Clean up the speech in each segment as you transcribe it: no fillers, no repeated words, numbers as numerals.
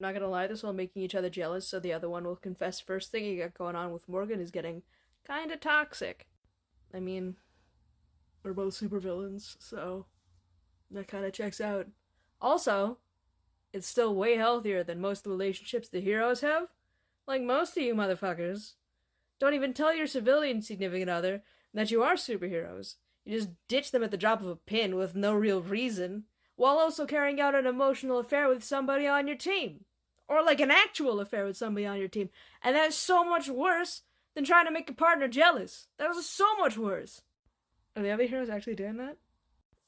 Not gonna lie, this while making each other jealous so the other one will confess first thing you got going on with Morgan is getting kinda toxic. I mean, we're both supervillains, so that kinda checks out. Also, it's still way healthier than most of the relationships the heroes have. Like most of you motherfuckers don't even tell your civilian significant other that you are superheroes. You just ditch them at the drop of a pin with no real reason, while also carrying out an emotional affair with somebody on your team. Or like an actual affair with somebody on your team. And that's so much worse than trying to make a partner jealous. That was so much worse. Are the other heroes actually doing that?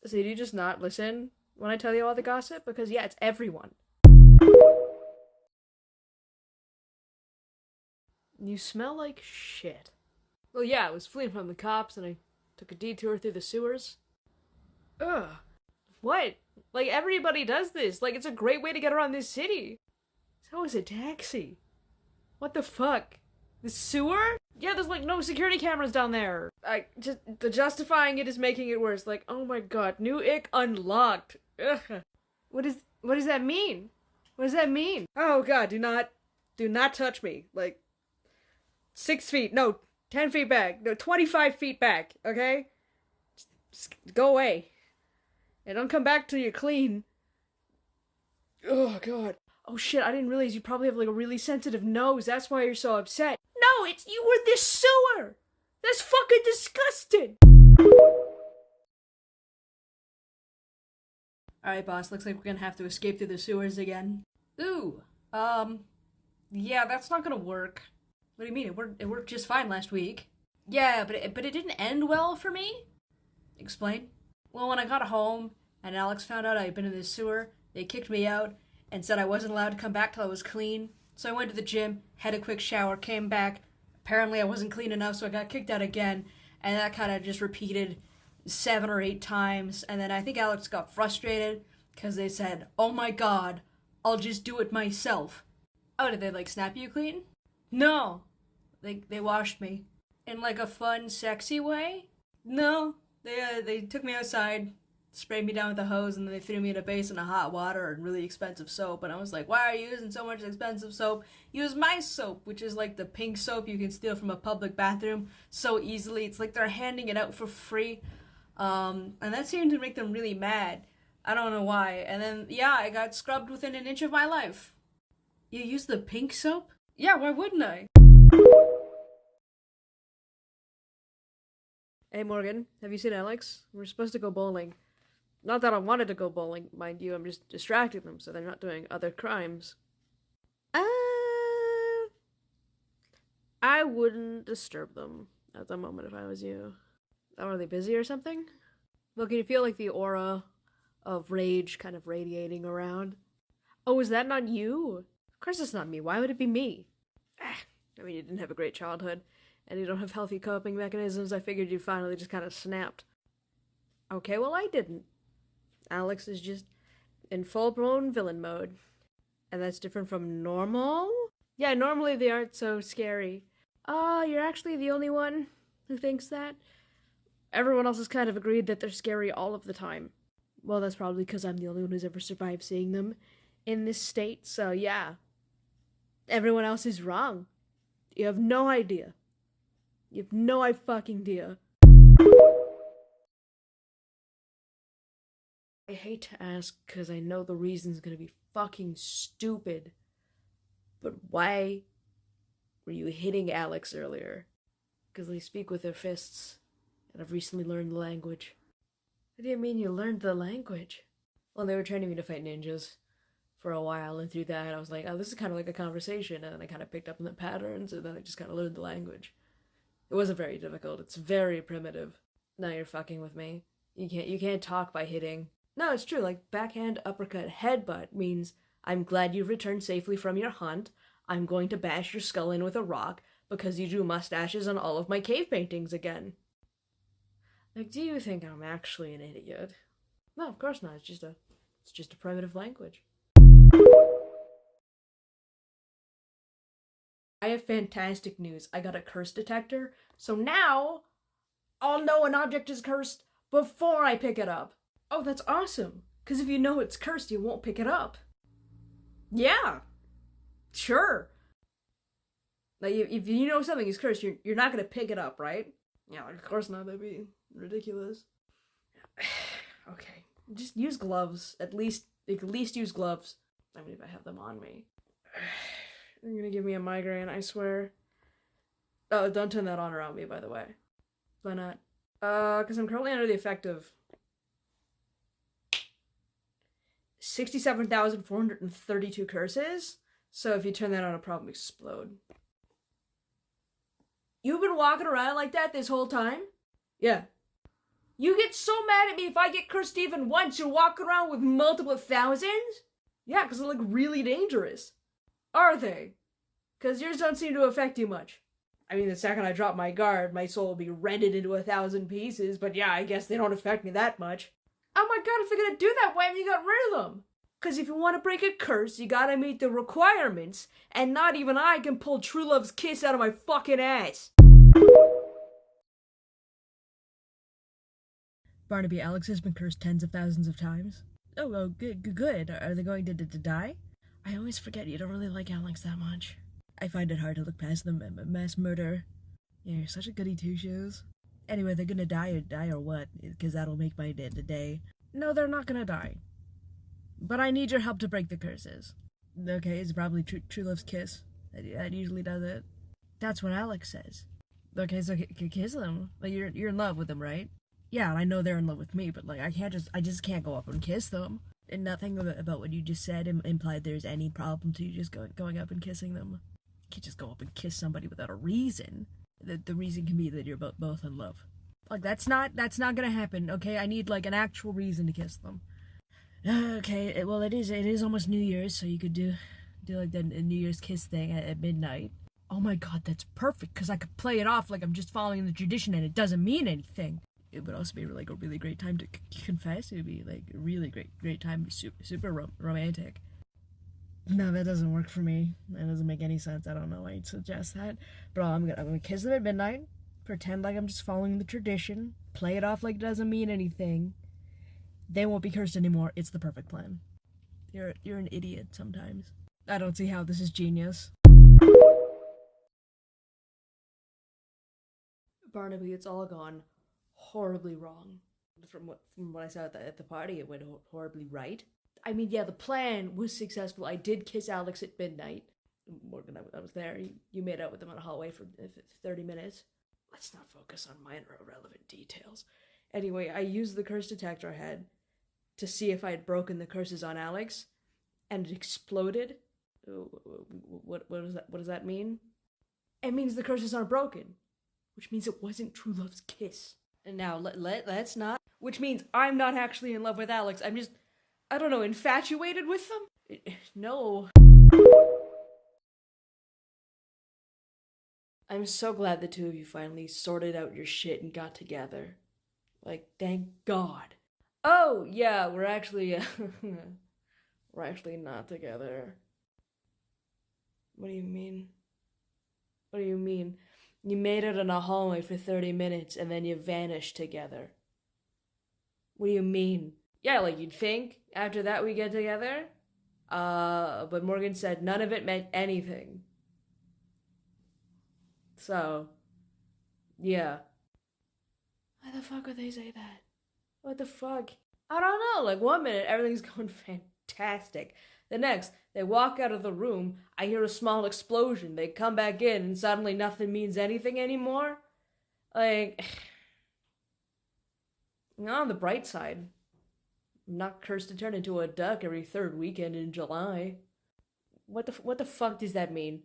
So do you just not listen when I tell you all the gossip? Because yeah, it's everyone. You smell like shit. Well, yeah, I was fleeing from the cops and I took a detour through the sewers. Ugh. What? Like, everybody does this. Like, it's a great way to get around this city. So is a taxi. What the fuck? The sewer? Yeah, there's like no security cameras down there. The justifying it is making it worse. Like, oh my god, new ick unlocked. Ugh. What does that mean? What does that mean? Oh god, do not touch me. Like, 6 feet, no, 10 feet back, no, 25 feet back, okay? Just go away. And don't come back till you're clean. Oh god. Oh shit, I didn't realize you probably have like a really sensitive nose. That's why you're so upset. No, it's you were this sewer! That's fucking disgusting! Alright, boss, looks like we're gonna have to escape through the sewers again. Ooh, yeah, that's not gonna work. What do you mean? It worked just fine last week. Yeah, but it didn't end well for me? Explain. Well, when I got home, and Alex found out I had been in the sewer, they kicked me out, and said I wasn't allowed to come back till I was clean. So I went to the gym, had a quick shower, came back. Apparently I wasn't clean enough, so I got kicked out again. And that kind of just repeated 7 or 8 times. And then I think Alex got frustrated, because they said, oh my god, I'll just do it myself. Oh, did they, like, snap you clean? No. They washed me. In, like, a fun, sexy way? No. They took me outside, sprayed me down with a hose, and then they threw me in a basin of hot water and really expensive soap. And I was like, why are you using so much expensive soap? Use my soap, which is like the pink soap you can steal from a public bathroom so easily. It's like they're handing it out for free. And that seemed to make them really mad. I don't know why. And then, yeah, I got scrubbed within an inch of my life. You use the pink soap? Yeah, why wouldn't I? Hey Morgan, have you seen Alex? We're supposed to go bowling. Not that I wanted to go bowling, mind you, I'm just distracting them so they're not doing other crimes. I wouldn't disturb them at the moment if I was you. Are they busy or something? Well, can you feel like the aura of rage kind of radiating around? Oh, is that not you? Of course it's not me. Why would it be me? I mean, you didn't have a great childhood, and you don't have healthy coping mechanisms. I figured you finally just kind of snapped. Okay, well, I didn't. Alex is just in full-blown villain mode. And that's different from normal? Yeah, normally they aren't so scary. You're actually the only one who thinks that? Everyone else has kind of agreed that they're scary all of the time. Well, that's probably because I'm the only one who's ever survived seeing them in this state, so yeah. Everyone else is wrong. You have no idea. You have no fucking idea. I hate to ask because I know the reason's gonna be fucking stupid. But why were you hitting Alex earlier? Because they speak with their fists, and I've recently learned the language. What do you mean you learned the language? Well, they were training me to fight ninjas for a while, and through that I was like, oh, this is kind of like a conversation, and then I kind of picked up on the patterns, and then I just kind of learned the language. It wasn't very difficult. It's very primitive. Now you're fucking with me. You can't talk by hitting. No, it's true, like, backhand, uppercut, headbutt means, I'm glad you've returned safely from your hunt, I'm going to bash your skull in with a rock, because you drew mustaches on all of my cave paintings again. Like, do you think I'm actually an idiot? No, of course not, it's just a primitive language. I have fantastic news. I got a curse detector, so now I'll know an object is cursed before I pick it up. Oh, that's awesome. Because if you know it's cursed, you won't pick it up. Yeah, Sure. Like, if you know something is cursed, you're not gonna pick it up, right? Yeah, like, of course not. That'd be ridiculous. Okay, just use gloves. At least use gloves. I mean, if I have them on me. They're gonna give me a migraine, I swear. Oh, don't turn that on around me, by the way. Why not? Because I'm currently under the effect of 67,432 curses. So if you turn that on, it'll probably explode. You've been walking around like that this whole time? Yeah. You get so mad at me if I get cursed even once, you're walking around with multiple thousands? Yeah, because they're like really dangerous. Are they? Because yours don't seem to affect you much. I mean, the second I drop my guard, my soul will be rended into 1,000 pieces, but yeah, I guess they don't affect me that much. Oh my god, if you're gonna do that, why haven't you got rid of them? Because if you want to break a curse, you gotta meet the requirements, and not even I can pull True Love's kiss out of my fucking ass. Barnaby, Alex has been cursed tens of thousands of times. Oh, well, good. Are they going to die? I always forget you don't really like Alex that much. I find it hard to look past the mass murder. Yeah, you're such a goody two-shoes. Anyway, they're gonna die or what? Because that'll make my day. No, they're not gonna die. But I need your help to break the curses. Okay, it's probably True Love's kiss. That usually does it. That's what Alex says. Okay, so kiss them. Like, you're in love with them, right? Yeah, and I know they're in love with me, but like, I just can't go up and kiss them. And nothing about what you just said implied there's any problem to you just going up and kissing them. You can't just go up and kiss somebody without a reason. The reason can be that you're both in love. Like, that's not gonna happen, okay? I need, like, an actual reason to kiss them. Okay, well, it is almost New Year's, so you could do like the New Year's kiss thing at midnight. Oh my god, that's perfect, because I could play it off like I'm just following the tradition and it doesn't mean anything. It would also be like a really great time to confess. It would be like a really great time, super romantic. No, that doesn't work for me. That doesn't make any sense. I don't know why you'd suggest that. But I'm gonna kiss them at midnight, pretend like I'm just following the tradition, play it off like it doesn't mean anything. They won't be cursed anymore. It's the perfect plan. You're an idiot sometimes. I don't see how this is genius. Barnaby, it's all gone horribly wrong. From what I saw at the party, it went horribly right. I mean, yeah, the plan was successful. I did kiss Alex at midnight. Morgan, I was there. You made out with him in a hallway for 30 minutes. Let's not focus on minor irrelevant details. Anyway, I used the curse detector I had to see if I had broken the curses on Alex, and it exploded. What does that mean? It means the curses aren't broken, which means it wasn't True Love's kiss. And now let's not. Which means I'm not actually in love with Alex. I'm just, I don't know, infatuated with them? No. I'm so glad the two of you finally sorted out your shit and got together. Like, thank God. Oh, yeah, we're actually not together. What do you mean? What do you mean? You made it in a hallway for 30 minutes and then you vanished together. What do you mean? Yeah, like you'd think after that we get together? But Morgan said none of it meant anything. So, yeah. Why the fuck would they say that? What the fuck? I don't know, like 1 minute everything's going fantastic. The next, they walk out of the room, I hear a small explosion, they come back in, and suddenly nothing means anything anymore? Like, on the bright side, I'm not cursed to turn into a duck every third weekend in July. What the fuck does that mean?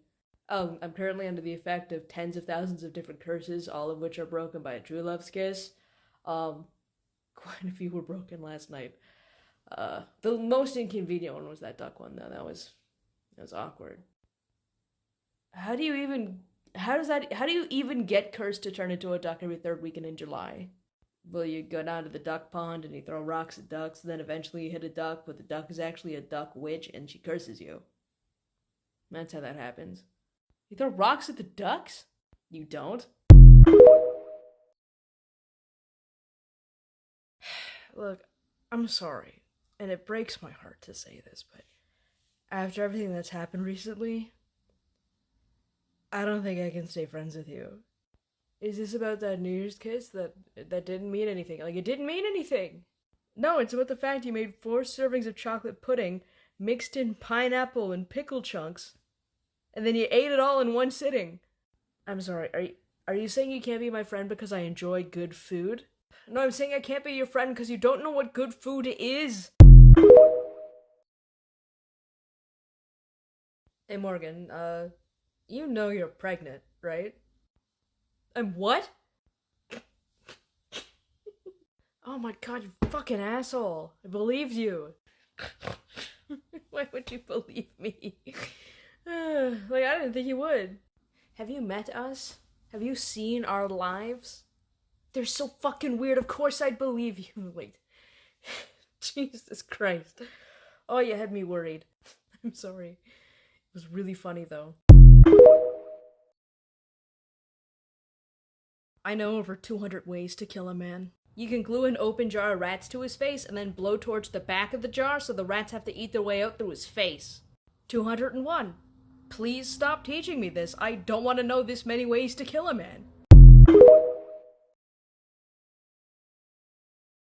Oh, I'm currently under the effect of tens of thousands of different curses, all of which are broken by a True Love's kiss. Quite a few were broken last night. The most inconvenient one was that duck one, though. That was awkward. How do you even get cursed to turn into a duck every third weekend in July? Well, you go down to the duck pond and you throw rocks at ducks, and then eventually you hit a duck, but the duck is actually a duck witch and she curses you. That's how that happens. You throw rocks at the ducks? You don't? Look, I'm sorry, and it breaks my heart to say this, but after everything that's happened recently, I don't think I can stay friends with you. Is this about that New Year's kiss that didn't mean anything? Like, it didn't mean anything! No, it's about the fact you made 4 servings of chocolate pudding, mixed in pineapple and pickle chunks, and then you ate it all in one sitting. I'm sorry, are you saying you can't be my friend because I enjoy good food? No, I'm saying I can't be your friend because you don't know what good food is! Hey Morgan, you know you're pregnant, right? I'm what? Oh my god, you fucking asshole. I believed you. Why would you believe me? Like, I didn't think you would. Have you met us? Have you seen our lives? They're so fucking weird, of course I'd believe you. Wait. Jesus Christ. Oh, you had me worried. I'm sorry. It was really funny, though. I know over 200 ways to kill a man. You can glue an open jar of rats to his face and then blow towards the back of the jar so the rats have to eat their way out through his face. 201. Please stop teaching me this. I don't want to know this many ways to kill a man.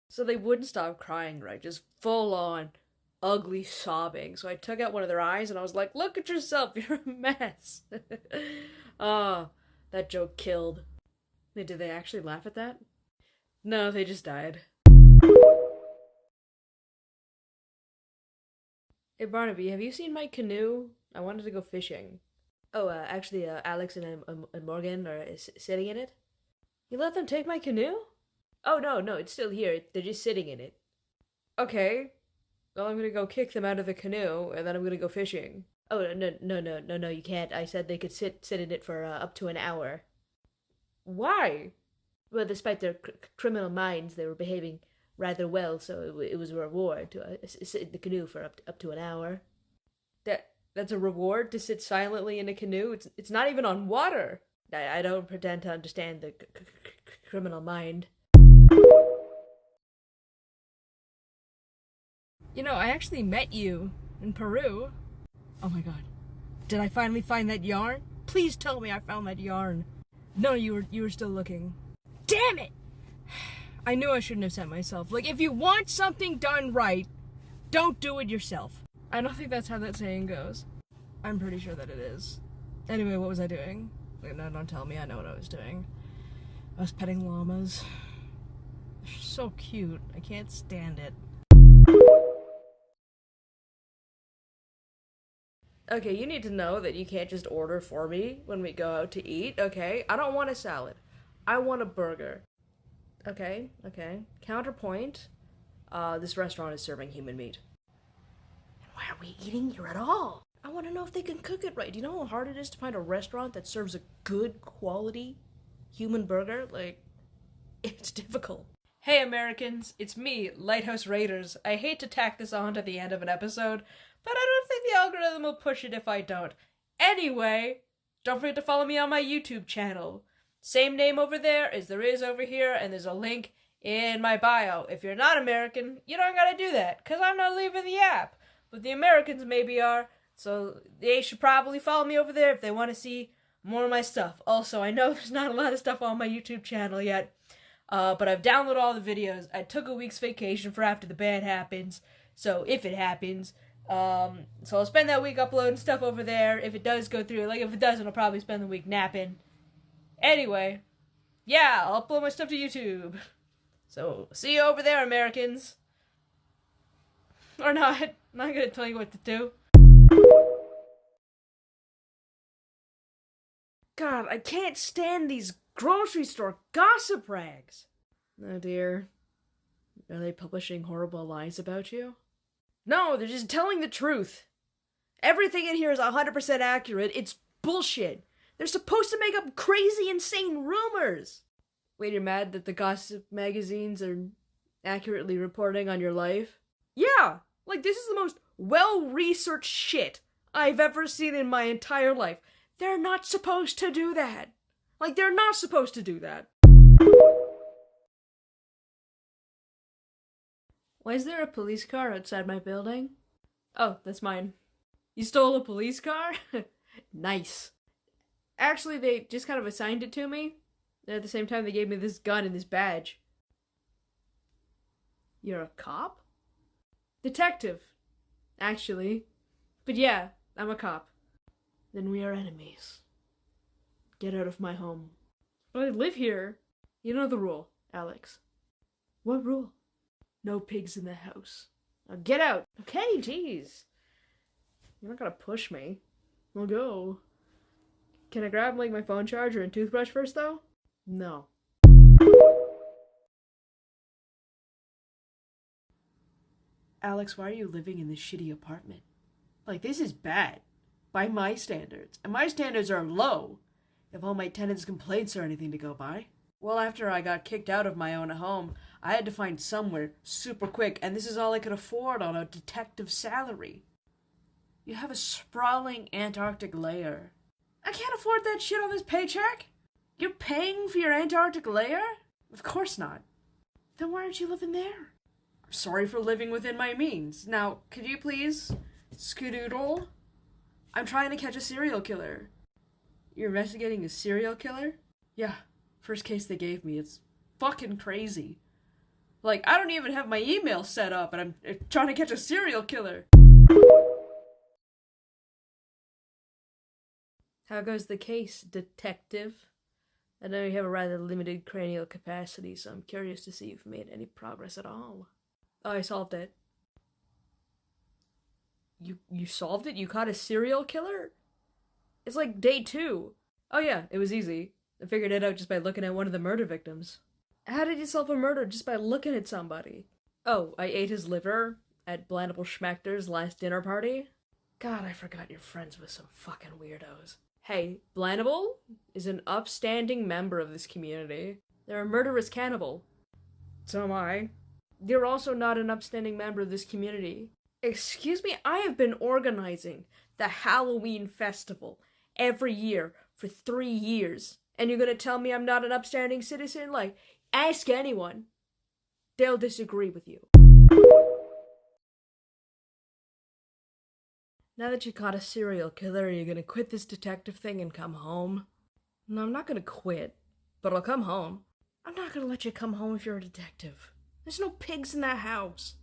So they wouldn't stop crying, right? Just full on ugly sobbing. So I took out one of their eyes and I was like, look at yourself, you're a mess. Oh, that joke killed. Did they actually laugh at that? No, they just died. Hey Barnaby, have you seen my canoe? I wanted to go fishing. Oh, actually, Alex and Morgan are sitting in it. You let them take my canoe? Oh, no, it's still here. They're just sitting in it. Okay. Well, I'm gonna go kick them out of the canoe, and then I'm gonna go fishing. Oh, no, you can't. I said they could sit in it for up to an hour. Why? Well, despite their criminal minds, they were behaving rather well, so it was a reward to sit in the canoe for up to an hour. That's a reward to sit silently in a canoe? It's not even on water! I don't pretend to understand the criminal mind. You know, I actually met you in Peru. Oh my god. Did I finally find that yarn? Please tell me I found that yarn. No, you were still looking. Damn it! I knew I shouldn't have sent myself. Like, if you want something done right, don't do it yourself. I don't think that's how that saying goes. I'm pretty sure that it is. Anyway, what was I doing? No, don't tell me. I know what I was doing. I was petting llamas. They're so cute. I can't stand it. Okay, you need to know that you can't just order for me when we go out to eat, okay? I don't want a salad. I want a burger. Okay. Counterpoint. This restaurant is serving human meat. And why are we eating here at all? I want to know if they can cook it right. Do you know how hard it is to find a restaurant that serves a good quality human burger? Like, it's difficult. Hey Americans, it's me, Lighthouse Raiders. I hate to tack this on to the end of an episode, but I don't think the algorithm will push it if I don't. Anyway, don't forget to follow me on my YouTube channel. Same name over there as there is over here, and there's a link in my bio. If you're not American, you don't gotta do that, because I'm not leaving the app. But the Americans maybe are, so they should probably follow me over there if they want to see more of my stuff. Also, I know there's not a lot of stuff on my YouTube channel yet, but I've downloaded all the videos. I took a week's vacation for after the band happens, so if it happens. So I'll spend that week uploading stuff over there. If it does go through, like if it doesn't, I'll probably spend the week napping. Anyway, yeah, I'll upload my stuff to YouTube. So, see you over there, Americans. Or not. I'm not gonna tell you what to do. God, I can't stand these grocery store gossip rags. Oh dear. Are they publishing horrible lies about you? No, they're just telling the truth. Everything in here is 100% accurate. It's bullshit. They're supposed to make up crazy, insane rumors. Wait, you're mad that the gossip magazines are accurately reporting on your life? Yeah! Like, this is the most well-researched shit I've ever seen in my entire life. They're not supposed to do that. Like, they're not supposed to do that. Why is there a police car outside my building? Oh, that's mine. You stole a police car? Nice. Actually, they just kind of assigned it to me. And at the same time, they gave me this gun and this badge. You're a cop? Detective, actually. But yeah, I'm a cop. Then we are enemies. Get out of my home. But I live here. You know the rule, Alex. What rule? No pigs in the house. Now get out. Okay, jeez. You're not gonna push me. We'll go. Can I grab, like, my phone charger and toothbrush first, though? No. Alex, why are you living in this shitty apartment? Like, this is bad. By my standards. And my standards are low. If all my tenants' complaints are anything to go by. Well, after I got kicked out of my own home, I had to find somewhere super quick, and this is all I could afford on a detective salary. You have a sprawling Antarctic lair. I can't afford that shit on this paycheck. You're paying for your Antarctic lair? Of course not. Then why aren't you living there? I'm sorry for living within my means. Now, could you please skedoodle? I'm trying to catch a serial killer. You're investigating a serial killer? Yeah, first case they gave me. It's fucking crazy. Like, I don't even have my email set up, and I'm trying to catch a serial killer. How goes the case, detective? I know you have a rather limited cranial capacity, so I'm curious to see if you've made any progress at all. Oh, I solved it. You solved it? You caught a serial killer? It's like day 2. Oh yeah, it was easy. I figured it out just by looking at one of the murder victims. How did you solve a murder just by looking at somebody? Oh, I ate his liver at Blandable Schmechter's last dinner party. God, I forgot you're friends with some fucking weirdos. Hey, Blandable is an upstanding member of this community. They're a murderous cannibal. So am I. You're also not an upstanding member of this community. Excuse me, I have been organizing the Halloween festival every year for 3 years. And you're gonna tell me I'm not an upstanding citizen? Like, ask anyone. They'll disagree with you. Now that you caught a serial killer, are you gonna quit this detective thing and come home? No, I'm not gonna quit, but I'll come home. I'm not gonna let you come home if you're a detective. There's no pigs in that house.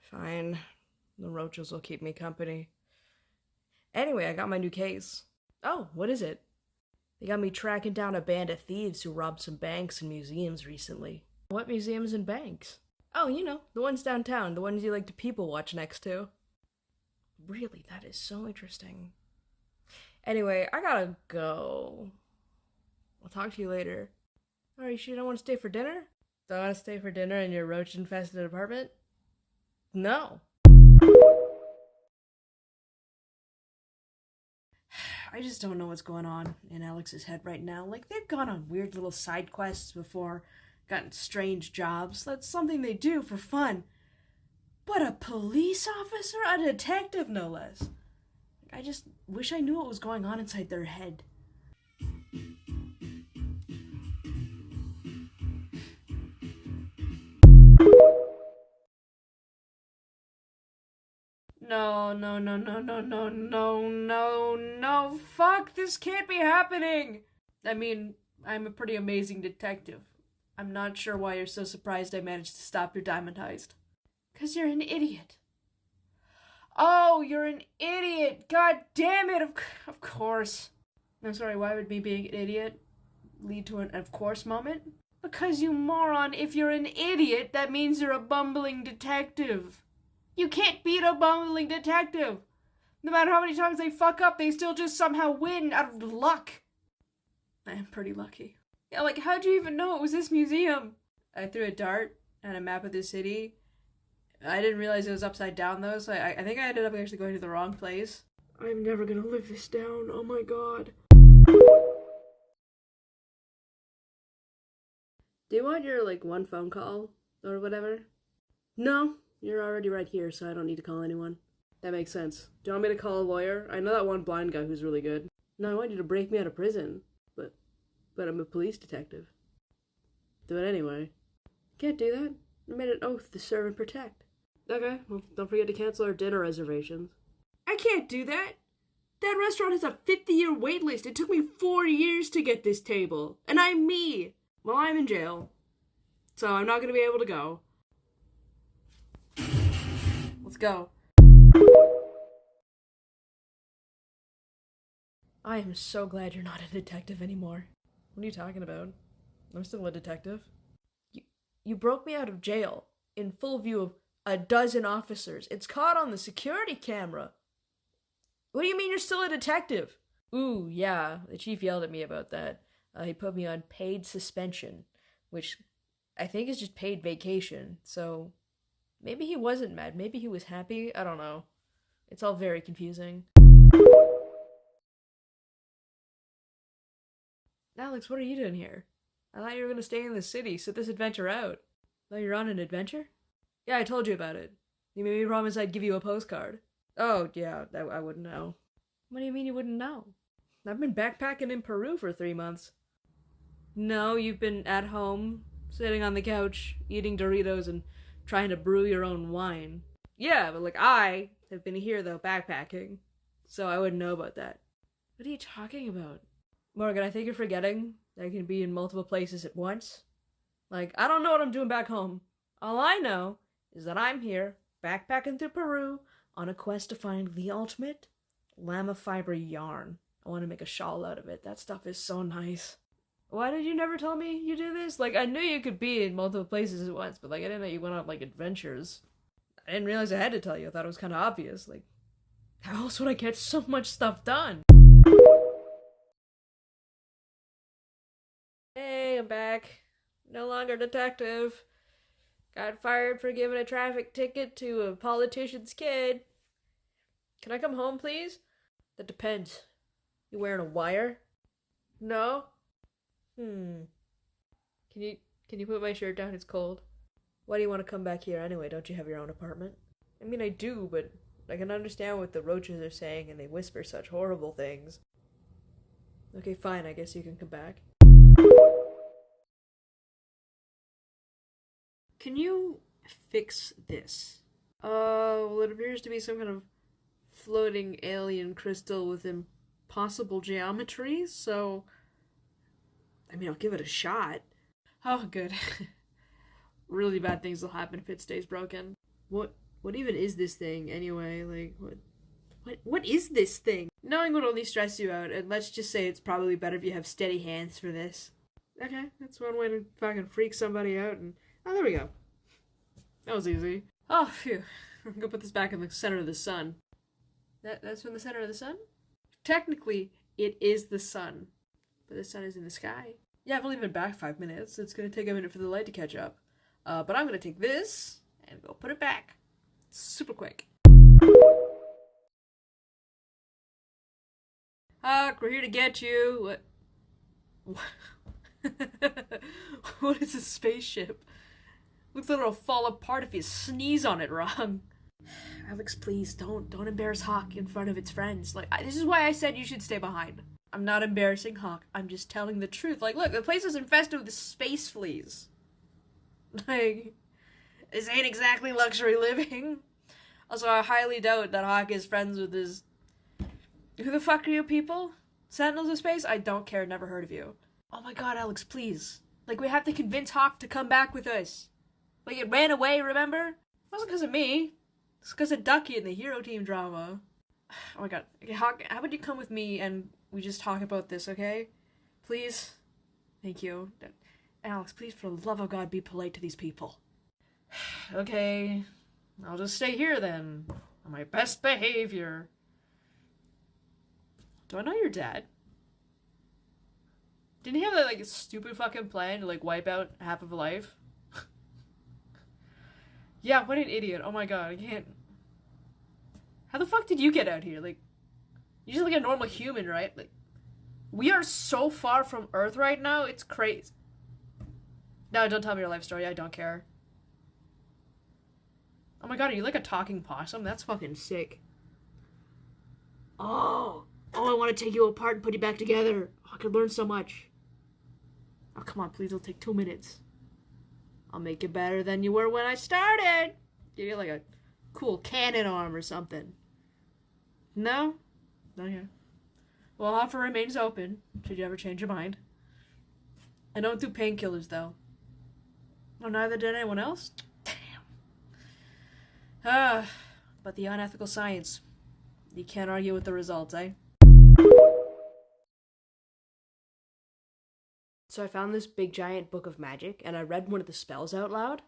Fine. The roaches will keep me company. Anyway, I got my new case. Oh, what is it? They got me tracking down a band of thieves who robbed some banks and museums recently. What museums and banks? Oh, you know, the ones downtown, the ones you like to people watch next to. Really, that is so interesting. Anyway, I gotta go. I'll talk to you later. Oh, you sure you don't want to stay for dinner? Don't want to stay for dinner in your roach-infested apartment? No. I just don't know what's going on in Alex's head right now. Like, they've gone on weird little side quests before, gotten strange jobs. That's something they do for fun. But a police officer? A detective, no less. I just wish I knew what was going on inside their head. No, fuck, this can't be happening! I mean, I'm a pretty amazing detective. I'm not sure why you're so surprised I managed to stop your diamond heist. 'Cause you're an idiot. Oh, you're an idiot! God damn it! Of course. I'm sorry, why would me being an idiot lead to an of course moment? Because, you moron, if you're an idiot, that means you're a bumbling detective. You can't beat a bumbling detective! No matter how many times they fuck up, they still just somehow win out of luck. I am pretty lucky. Yeah, like, how'd you even know it was this museum? I threw a dart at a map of the city. I didn't realize it was upside down, though, so I think I ended up actually going to the wrong place. I'm never gonna live this down, oh my god. Do you want your, like, one phone call? Or whatever? No, you're already right here, so I don't need to call anyone. That makes sense. Do you want me to call a lawyer? I know that one blind guy who's really good. No, I want you to break me out of prison. But I'm a police detective. Do it anyway. Can't do that. I made an oath to serve and protect. Okay, well, don't forget to cancel our dinner reservations. I can't do that! That restaurant has a 50-year wait list. It took me 4 years to get this table. And I'm me. Well, I'm in jail. So I'm not going to be able to go. Let's go. I am so glad you're not a detective anymore. What are you talking about? I'm still a detective. You broke me out of jail in full view of a dozen officers. It's caught on the security camera. What do you mean you're still a detective? Ooh, yeah, the chief yelled at me about that. He put me on paid suspension, which I think is just paid vacation, so maybe he wasn't mad, maybe he was happy, I don't know. It's all very confusing. Alex, what are you doing here? I thought you were gonna stay in the city, sit this adventure out. Thought you're on an adventure? Yeah, I told you about it. You made me promise I'd give you a postcard. Oh, yeah, I wouldn't know. What do you mean you wouldn't know? I've been backpacking in Peru for 3 months. No, you've been at home, sitting on the couch, eating Doritos and trying to brew your own wine. Yeah, but like I have been here though, backpacking. So I wouldn't know about that. What are you talking about? Morgan, I think you're forgetting that I can be in multiple places at once. Like, I don't know what I'm doing back home. All I know is that I'm here, backpacking through Peru, on a quest to find the ultimate llama fiber yarn. I want to make a shawl out of it. That stuff is so nice. Why did you never tell me you do this? Like, I knew you could be in multiple places at once, but like, I didn't know you went on like adventures. I didn't realize I had to tell you. I thought it was kind of obvious. Like, how else would I get so much stuff done? Hey, I'm back. No longer detective. Got fired for giving a traffic ticket to a politician's kid. Can I come home, please? That depends. You wearing a wire? No? Can you put my shirt down? It's cold. Why do you want to come back here anyway? Don't you have your own apartment? I mean, I do, but I can understand what the roaches are saying and they whisper such horrible things. Okay, fine, I guess you can come back. Can you fix this? Well, it appears to be some kind of floating alien crystal with impossible geometry, so I mean, I'll give it a shot. Oh, good. Really bad things will happen if it stays broken. What even is this thing, anyway? Like, what is this thing? Knowing would only stress you out, and let's just say it's probably better if you have steady hands for this. Okay, that's one way to fucking freak somebody out, and... Oh, there we go. That was easy. Oh, phew. I'm gonna put this back in the center of the sun. That's in the center of the sun? Technically, it is the sun. But the sun is in the sky. Yeah, I've only been back 5 minutes. It's gonna take a minute for the light to catch up. But I'm gonna take this and go put it back. Super quick. Huck, we're here to get you. What? What is a spaceship? Looks like it'll fall apart if you sneeze on it wrong. Alex, please, don't embarrass Hawk in front of its friends. Like, this is why I said you should stay behind. I'm not embarrassing Hawk. I'm just telling the truth. Like, look, the place is infested with space fleas. Like, this ain't exactly luxury living. Also, I highly doubt that Hawk is friends with his... Who the fuck are you people? Sentinels of Space? I don't care, never heard of you. Oh my god, Alex, please. Like, we have to convince Hawk to come back with us. Like, it ran away, remember? It wasn't because of me. It's because of Ducky and the hero team drama. Oh my god. Okay, Hawk, how about you come with me and we just talk about this, okay? Please? Thank you. Alex, please, for the love of God, be polite to these people. Okay. I'll just stay here then. On my best behavior. Do I know your dad? Didn't he have that, like, stupid fucking plan to, like, wipe out half of life? Yeah, what an idiot. Oh my god, I can't... How the fuck did you get out here? Like, you're just like a normal human, right? Like, we are so far from Earth right now, it's crazy. No, don't tell me your life story, I don't care. Oh my god, are you like a talking possum? That's fucking sick. Oh, I want to take you apart and put you back together. Oh, I could learn so much. Oh, come on, please, it'll take 2 minutes. I'll make you better than you were when I started. Give you like a cool cannon arm or something. No? Okay. Well, offer remains open, should you ever change your mind. I don't do painkillers, though. Oh, neither did anyone else? Damn. But the unethical science. You can't argue with the results, eh? So I found this big giant book of magic, and I read one of the spells out loud.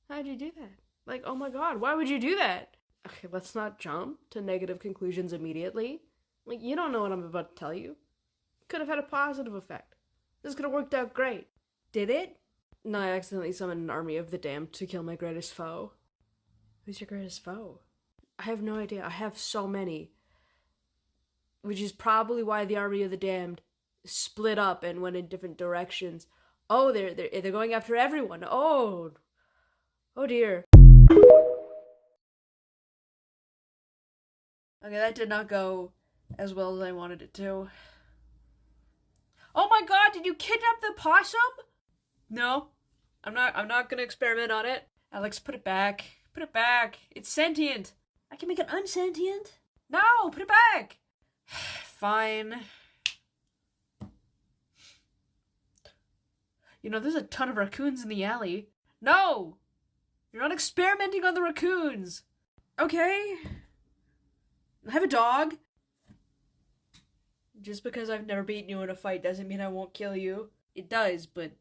How'd you do that? Like, oh my god, why would you do that? Okay, let's not jump to negative conclusions immediately. Like, you don't know what I'm about to tell you. Could have had a positive effect. This could have worked out great. Did it? No, I accidentally summoned an army of the damned to kill my greatest foe. Who's your greatest foe? I have no idea. I have so many. Which is probably why the army of the damned split up and went in different directions. Oh, they're going after everyone. Oh dear. Okay, that did not go as well as I wanted it to. Oh my god, did you kidnap the possum? No, I'm not gonna experiment on it. Alex, put it back. Put it back. It's sentient. I can make it unsentient. No, put it back. Fine. You know, there's a ton of raccoons in the alley. No! You're not experimenting on the raccoons. Okay. I have a dog. Just because I've never beaten you in a fight doesn't mean I won't kill you. It does, but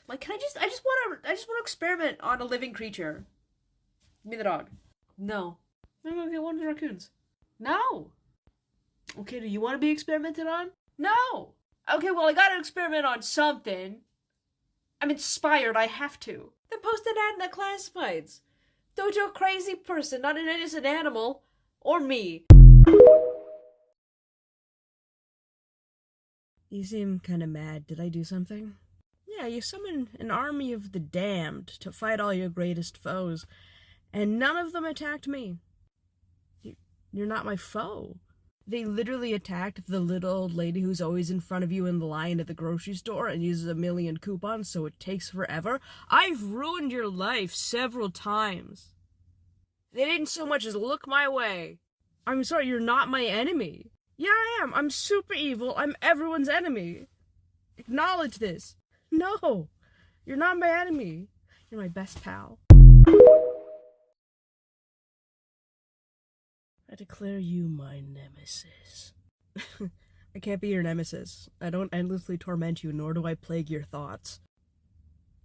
like, I just want to experiment on a living creature. Give me the dog. No. I'm gonna get one of the raccoons. No. Okay, do you want to be experimented on? No. Okay, well, I gotta experiment on something. I'm inspired, I have to. Then post an ad in the classifieds. Dojo crazy person, not an innocent animal. Or me. You seem kind of mad. Did I do something? Yeah, you summoned an army of the damned to fight all your greatest foes, and none of them attacked me. You're not my foe. They literally attacked the little old lady who's always in front of you in the line at the grocery store and uses 1,000,000 coupons so it takes forever. I've ruined your life several times. They didn't so much as look my way. I'm sorry, you're not my enemy. Yeah, I am. I'm super evil. I'm everyone's enemy. Acknowledge this. No, you're not my enemy. You're my best pal. I declare you my nemesis. I can't be your nemesis. I don't endlessly torment you, nor do I plague your thoughts.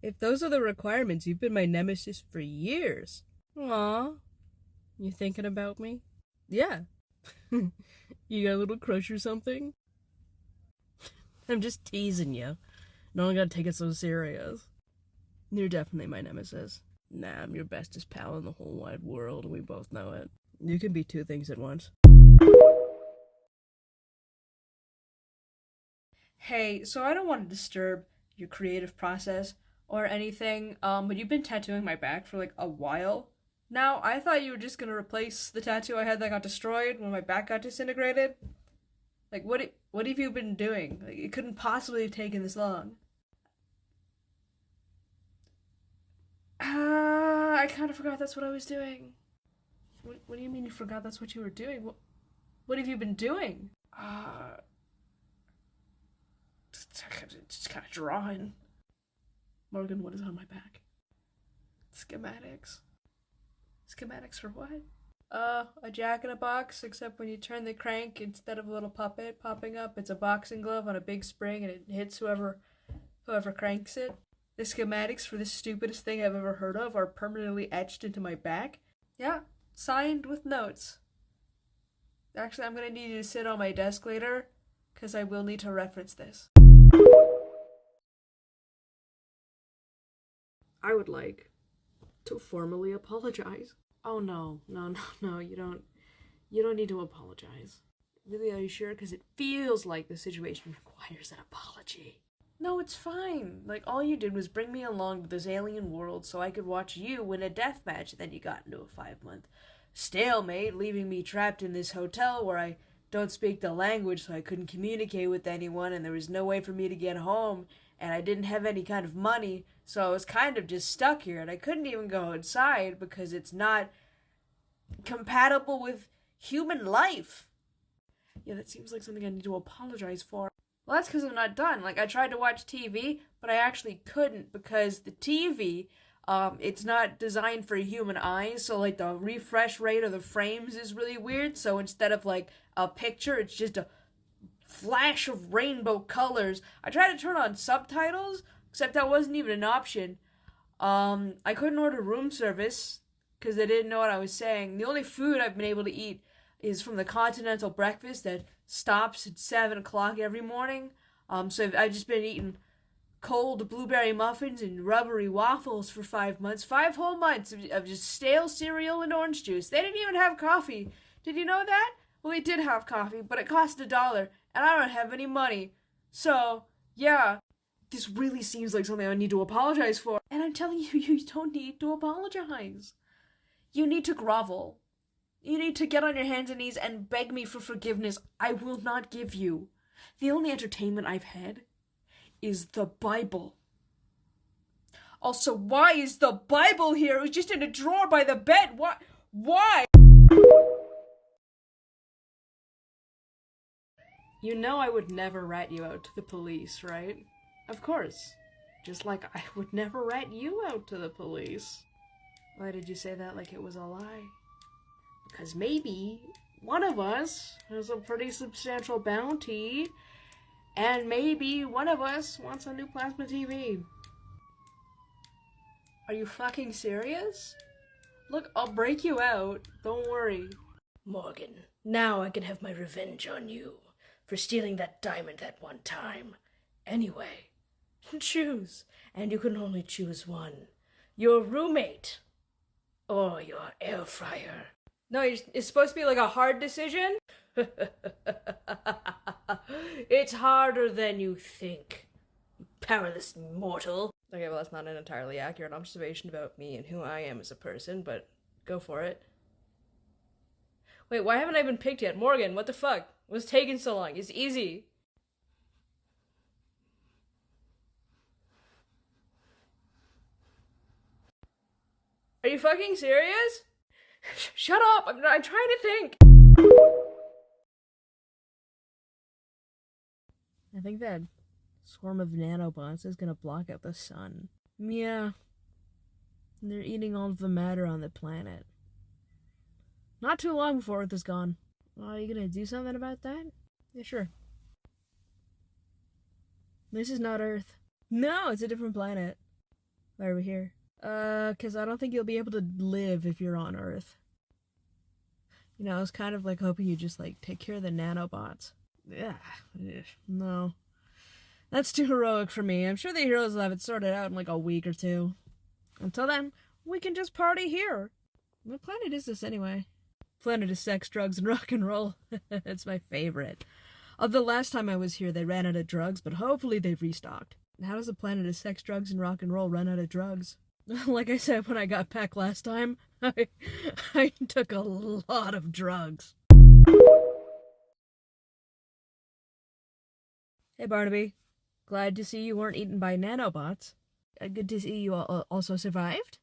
If those are the requirements, you've been my nemesis for years. Aw. You thinking about me? Yeah. You got a little crush or something? I'm just teasing you. No one gotta take it so serious. You're definitely my nemesis. Nah, I'm your bestest pal in the whole wide world, and we both know it. You can be two things at once. Hey, so I don't want to disturb your creative process or anything, but you've been tattooing my back for like a while. Now, I thought you were just gonna replace the tattoo I had that got destroyed when my back got disintegrated. Like, what have you been doing? Like, it couldn't possibly have taken this long. I kind of forgot that's what I was doing. What do you mean you forgot that's what you were doing? What have you been doing? Just kind of drawing. Morgan, what is on my back? Schematics. Schematics for what? A jack in a box, except when you turn the crank, instead of a little puppet popping up, it's a boxing glove on a big spring and it hits whoever cranks it. The schematics for the stupidest thing I've ever heard of are permanently etched into my back. Yeah, signed with notes. Actually, I'm gonna need you to sit on my desk later, because I will need to reference this. I would like to formally apologize. Oh no, you don't need to apologize. Really, are you sure? Because it feels like the situation requires an apology. No, it's fine. Like, all you did was bring me along to this alien world so I could watch you win a death match, and then you got into a 5-month stalemate, leaving me trapped in this hotel where I don't speak the language, so I couldn't communicate with anyone, and there was no way for me to get home, and I didn't have any kind of money, so I was kind of just stuck here, and I couldn't even go outside because it's not compatible with human life. Yeah, that seems like something I need to apologize for. Well, that's because I'm not done. Like, I tried to watch TV, but I actually couldn't because the TV, it's not designed for human eyes, so, like, the refresh rate of the frames is really weird, so instead of, like, a picture, it's just a flash of rainbow colors. I tried to turn on subtitles, except that wasn't even an option. I couldn't order room service, because they didn't know what I was saying. The only food I've been able to eat is from the continental breakfast that stops at 7 o'clock every morning. So I've just been eating cold blueberry muffins and rubbery waffles for 5 months. 5 whole months of just stale cereal and orange juice. They didn't even have coffee. Did you know that? Well, they did have coffee, but it cost $1, and I don't have any money. So, yeah, this really seems like something I need to apologize for. And I'm telling you, you don't need to apologize. You need to grovel. You need to get on your hands and knees and beg me for forgiveness. I will not give you. The only entertainment I've had is the Bible. Also, why is the Bible here? It was just in a drawer by the bed. Why? You know I would never rat you out to the police, right? Of course. Just like I would never rat you out to the police. Why did you say that like it was a lie? Because maybe one of us has a pretty substantial bounty, and maybe one of us wants a new plasma TV. Are you fucking serious? Look, I'll break you out. Don't worry. Morgan, now I can have my revenge on you for stealing that diamond that one time. Anyway, choose, and you can only choose one. Your roommate or your air fryer. No, it's supposed to be like a hard decision? It's harder than you think, you powerless mortal. Okay, well, that's not an entirely accurate observation about me and who I am as a person, but go for it. Wait, why haven't I been picked yet? Morgan, what the fuck? What's taking so long? It's easy. Are you fucking serious? Shut up! I'm trying to think! I think that swarm of nanobots is gonna block out the sun. Yeah. They're eating all of the matter on the planet. Not too long before Earth is gone. Are you gonna do something about that? Yeah, sure. This is not Earth. No, it's a different planet. Why are we here? 'Cause I don't think you'll be able to live if you're on Earth. You know, I was kind of like hoping you'd just like take care of the nanobots. Yeah, no. That's too heroic for me. I'm sure the heroes will have it sorted out in like a week or two. Until then, we can just party here. What planet is this anyway? Planet of sex, drugs, and rock and roll. It's my favorite. The last time I was here, they ran out of drugs, but hopefully they've restocked. How does a planet of sex, drugs, and rock and roll run out of drugs? Like I said when I got back last time, I took a lot of drugs. Hey Barnaby, glad to see you weren't eaten by nanobots. Good to see you also survived.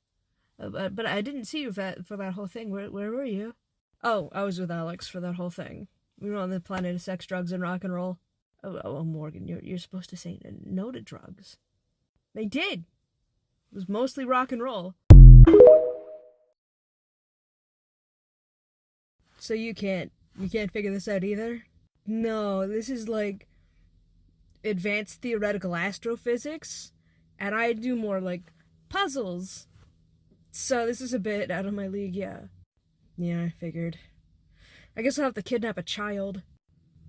But I didn't see you for that whole thing. Where were you? Oh, I was with Alex for that whole thing. We were on the planet of sex, drugs, and rock and roll. Oh, Morgan, you're supposed to say no to drugs. They did. It was mostly rock and roll. So you can't figure this out either? No, this is like advanced theoretical astrophysics, and I do more like puzzles. So this is a bit out of my league, yeah. Yeah, I figured. I guess I'll have to kidnap a child.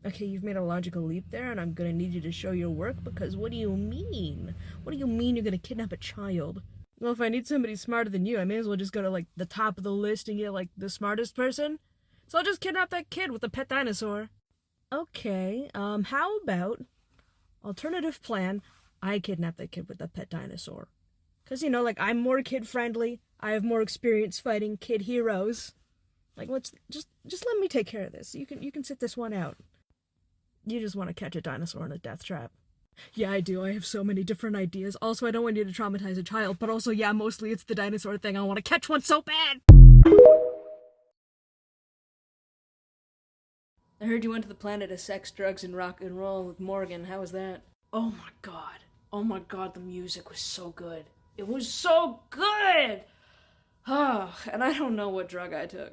Okay, you've made a logical leap there, and I'm gonna need you to show your work, because what do you mean? What do you mean you're gonna kidnap a child? Well, if I need somebody smarter than you, I may as well just go to, like, the top of the list and get, like, the smartest person. So I'll just kidnap that kid with a pet dinosaur. Okay, how about, alternative plan, I kidnap that kid with a pet dinosaur. Because, you know, like, I'm more kid-friendly, I have more experience fighting kid heroes. Like, let's, just let me take care of this. You can sit this one out. You just want to catch a dinosaur in a death trap. Yeah, I do. I have so many different ideas. Also, I don't want you to traumatize a child, but also, yeah, mostly it's the dinosaur thing. I want to catch one so bad! I heard you went to the planet of sex, drugs, and rock and roll with Morgan. How was that? Oh my god. Oh my god, the music was so good. It was so good! Oh, and I don't know what drug I took.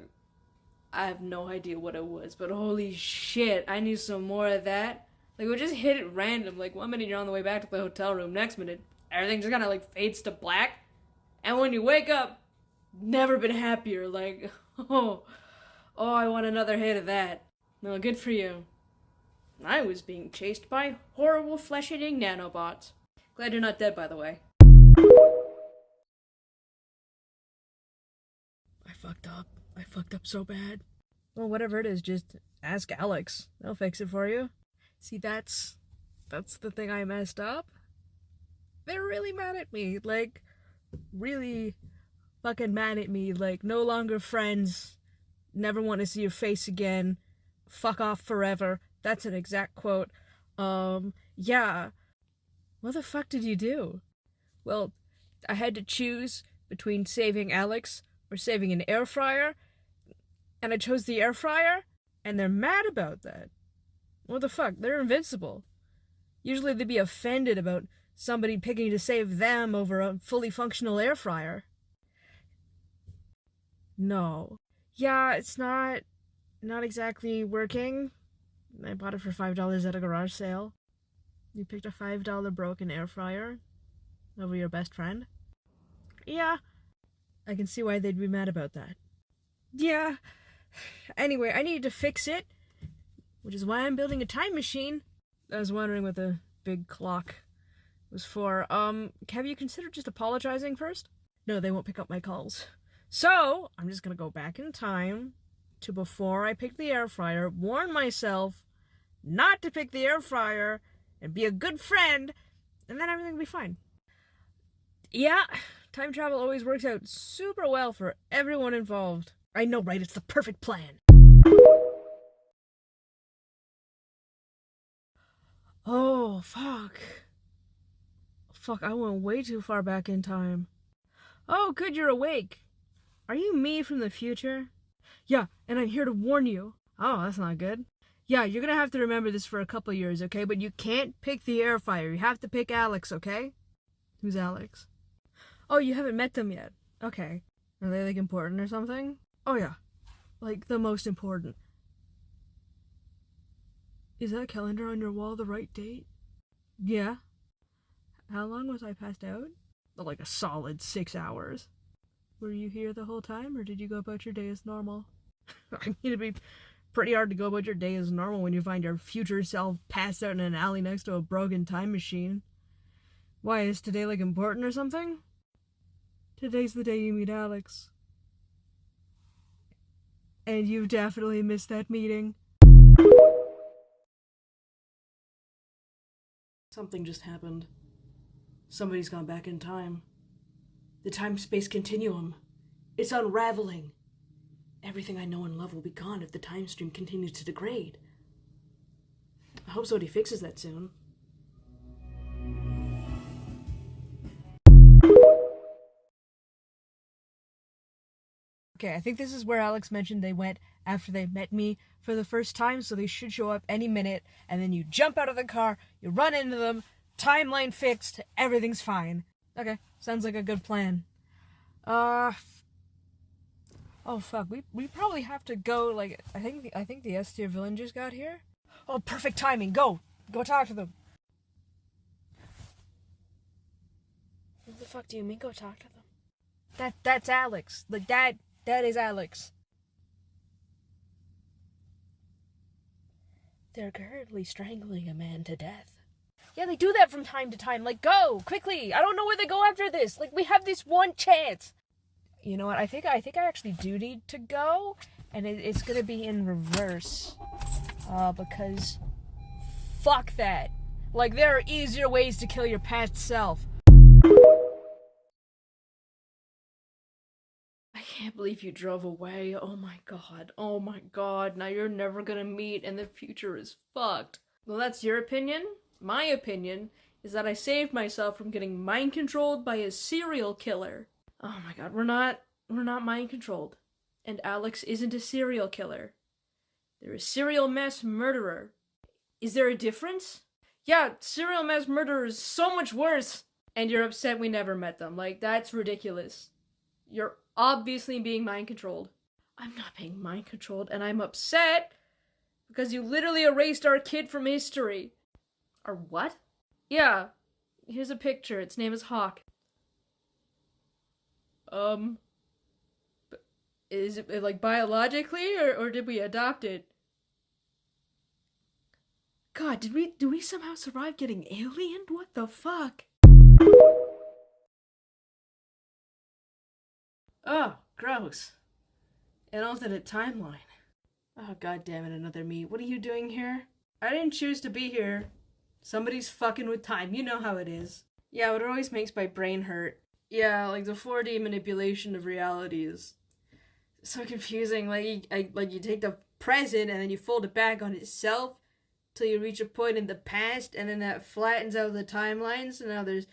I have no idea what it was, but holy shit, I need some more of that. Like, we just hit it random. Like, 1 minute you're on the way back to the hotel room, next minute, everything just kind of, like, fades to black. And when you wake up, never been happier. Like, oh, I want another hit of that. Well, good for you. I was being chased by horrible flesh-eating nanobots. Glad you're not dead, by the way. I fucked up. I fucked up so bad. Well, whatever it is, just ask Alex. They'll fix it for you. See, that's the thing I messed up. They're really mad at me. Like, really fucking mad at me. Like, no longer friends. Never want to see your face again. Fuck off forever. That's an exact quote. Yeah. What the fuck did you do? Well, I had to choose between saving Alex or saving an air fryer, and I chose the air fryer, and they're mad about that. What the fuck? They're invincible. Usually they'd be offended about somebody picking to save them over a fully functional air fryer. No. Yeah, it's not exactly working. I bought it for $5 at a garage sale. You picked a $5 broken air fryer over your best friend? Yeah. I can see why they'd be mad about that. Yeah. Anyway, I needed to fix it, which is why I'm building a time machine. I was wondering what the big clock was for. Have you considered just apologizing first? No, they won't pick up my calls. So, I'm just gonna go back in time to before I picked the air fryer, warn myself not to pick the air fryer, and be a good friend, and then everything will be fine. Yeah, time travel always works out super well for everyone involved. I know, right? It's the perfect plan. Oh, fuck. Fuck, I went way too far back in time. Oh, good, you're awake. Are you me from the future? Yeah, and I'm here to warn you. Oh, that's not good. Yeah, you're gonna have to remember this for a couple years, okay? But you can't pick the air fryer. You have to pick Alex, okay? Who's Alex? Oh, you haven't met them yet. Okay. Are they, like, important or something? Oh, yeah. Like, the most important. Is that calendar on your wall the right date? Yeah. How long was I passed out? Like a solid 6 hours. Were you here the whole time, or did you go about your day as normal? I mean, it'd be pretty hard to go about your day as normal when you find your future self passed out in an alley next to a broken time machine. Why, is today, like, important or something? Today's the day you meet Alex. And you've definitely missed that meeting. Something just happened. Somebody's gone back in time. The time-space continuum. It's unraveling. Everything I know and love will be gone if the time stream continues to degrade. I hope somebody fixes that soon. Okay, I think this is where Alex mentioned they went after they met me for the first time, so they should show up any minute, and then you jump out of the car, you run into them, timeline fixed, everything's fine. Okay, sounds like a good plan. Oh fuck, we probably have to go, like, I think the S-tier villain just got here. Oh, perfect timing, go talk to them. What the fuck do you mean, go talk to them? That's Alex, like, that is Alex. They're currently strangling a man to death. Yeah, they do that from time to time. Like, go, quickly. I don't know where they go after this. Like, we have this one chance. You know what? I think I actually do need to go, and it's gonna be in reverse. Because fuck that. Like, there are easier ways to kill your past self. I can't believe you drove away. Oh my god. Now you're never gonna meet and the future is fucked. Well, that's your opinion. My opinion is that I saved myself from getting mind controlled by a serial killer. Oh my god, we're not mind controlled. And Alex isn't a serial killer. They're a serial mass murderer. Is there a difference? Yeah, serial mass murderer is so much worse. And you're upset we never met them. Like, that's ridiculous. You're obviously being mind-controlled. I'm not being mind-controlled, and I'm upset because you literally erased our kid from history. Our what? Yeah. Here's a picture. Its name is Hawk. Is it, like, biologically, or did we adopt it? God, did we somehow survive getting aliened? What the fuck? Oh, gross. An alternate timeline. Oh, god damn it, another me. What are you doing here? I didn't choose to be here. Somebody's fucking with time. You know how it is. Yeah, but it always makes my brain hurt. Yeah, like the 4D manipulation of reality is so confusing. Like, you take the present and then you fold it back on itself till you reach a point in the past, and then that flattens out the timelines. So now there's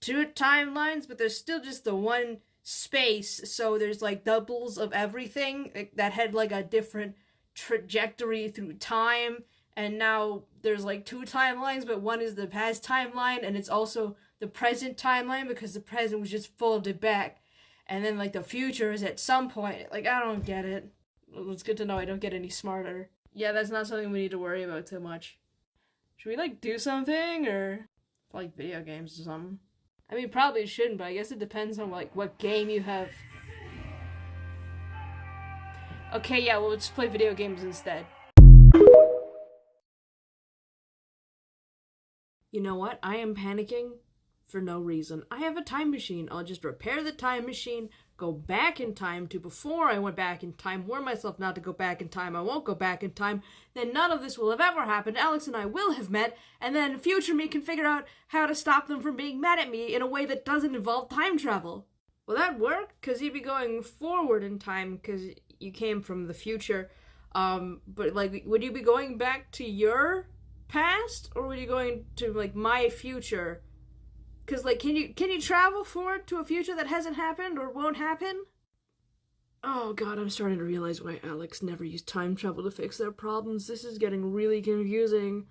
two timelines, but there's still just the one space, so there's like doubles of everything that had like a different trajectory through time, and now there's like two timelines, but one is the past timeline and it's also the present timeline because the present was just folded back, and then like the future is at some point. Like, I don't get it. Well, it's good to know I don't get any smarter. Yeah, that's not something we need to worry about too much. Should we like do something, or like video games or something? I mean, probably shouldn't, but I guess it depends on, like, what game you have. Okay, yeah, well, let's play video games instead. You know what? I am panicking for no reason. I have a time machine. I'll just repair the time machine, go back in time to before I went back in time, warn myself not to go back in time, I won't go back in time, then none of this will have ever happened, Alex and I will have met, and then future me can figure out how to stop them from being mad at me in a way that doesn't involve time travel. Will that work? Because you'd be going forward in time, because you came from the future, but, like, would you be going back to your past, or would you going to, like, my future? Because, like, can you travel forward to a future that hasn't happened or won't happen? Oh god, I'm starting to realize why Alex never used time travel to fix their problems. This is getting really confusing.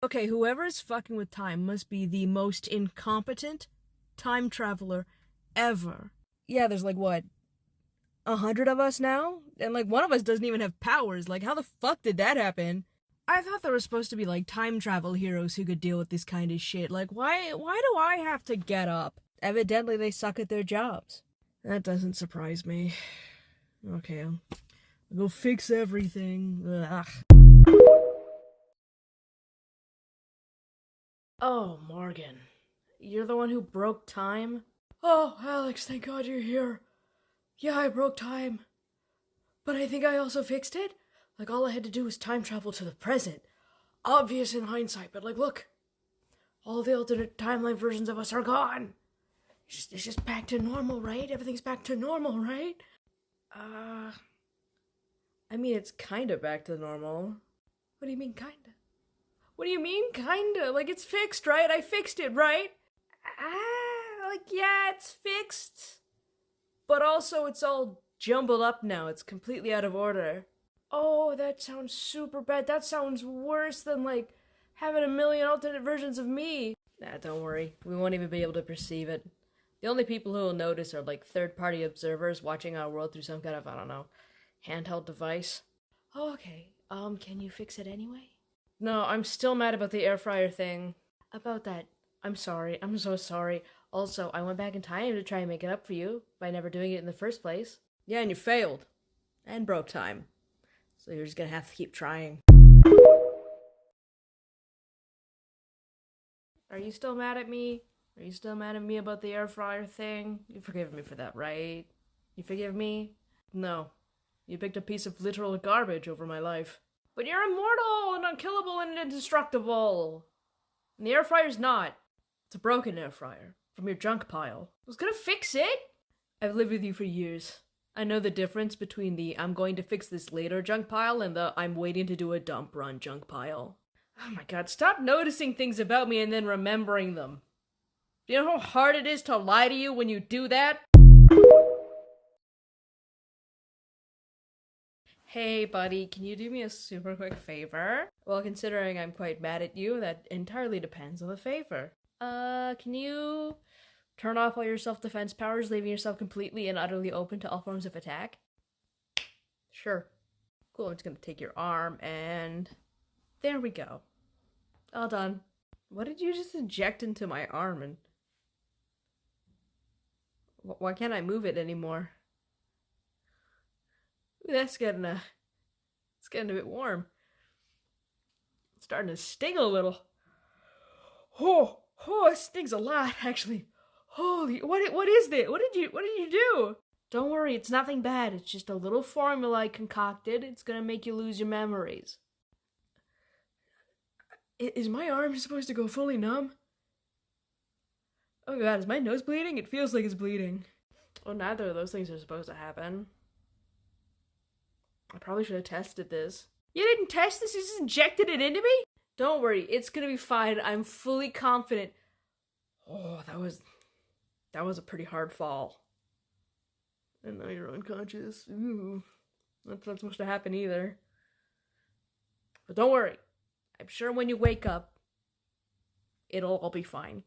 Okay, whoever's fucking with time must be the most incompetent time traveler ever. Yeah, there's like, what, 100 of us now? And like, one of us doesn't even have powers. Like, how the fuck did that happen? I thought there were supposed to be, like, time travel heroes who could deal with this kind of shit. Like, why do I have to get up? Evidently they suck at their jobs. That doesn't surprise me. Okay, I'll go fix everything. Ugh. Oh, Morgan. You're the one who broke time? Oh, Alex, thank God you're here. Yeah, I broke time. But I think I also fixed it. Like, all I had to do was time travel to the present. Obvious in hindsight, but like, look. All the alternate timeline versions of us are gone. It's just back to normal, right? Everything's back to normal, right? I mean, it's kinda back to normal. What do you mean, kinda? What do you mean, kinda? Like, it's fixed, right? I fixed it, right? Like, yeah, it's fixed. But also, it's all jumbled up now. It's completely out of order. Oh, that sounds super bad. That sounds worse than, like, having a million alternate versions of me. Nah, don't worry. We won't even be able to perceive it. The only people who will notice are, like, third-party observers watching our world through some kind of, I don't know, handheld device. Oh, okay. Can you fix it anyway? No, I'm still mad about the air fryer thing. About that. I'm sorry. I'm so sorry. Also, I went back in time to try and make it up for you by never doing it in the first place. Yeah, and you failed. And broke time. So you're just gonna have to keep trying. Are you still mad at me? Are you still mad at me about the air fryer thing? You forgive me for that, right? You forgive me? No. You picked a piece of literal garbage over my life. But you're immortal and unkillable and indestructible! And the air fryer's not. It's a broken air fryer. From your junk pile. I was gonna fix it! I've lived with you for years. I know the difference between the I'm going to fix this later junk pile and the I'm waiting to do a dump run junk pile. Oh my god, stop noticing things about me and then remembering them. Do you know how hard it is to lie to you when you do that? Hey, buddy, can you do me a super quick favor? Well, considering I'm quite mad at you, that entirely depends on the favor. Can you turn off all your self-defense powers, leaving yourself completely and utterly open to all forms of attack? Sure. Cool, I'm just gonna take your arm and... there we go. All done. What did you just inject into my arm and... why can't I move it anymore? Ooh, it's getting a bit warm. It's starting to sting a little. Oh, it stings a lot, actually. Holy, what is this? What did you do? Don't worry, it's nothing bad. It's just a little formula I concocted. It's gonna make you lose your memories. Is my arm supposed to go fully numb? Oh god, is my nose bleeding? It feels like it's bleeding. Well, neither of those things are supposed to happen. I probably should have tested this. You didn't test this? You just injected it into me? Don't worry, it's gonna be fine. I'm fully confident. Oh, that was a pretty hard fall. And now you're unconscious. Ooh, that's not supposed to happen either. But don't worry. I'm sure when you wake up, it'll all be fine.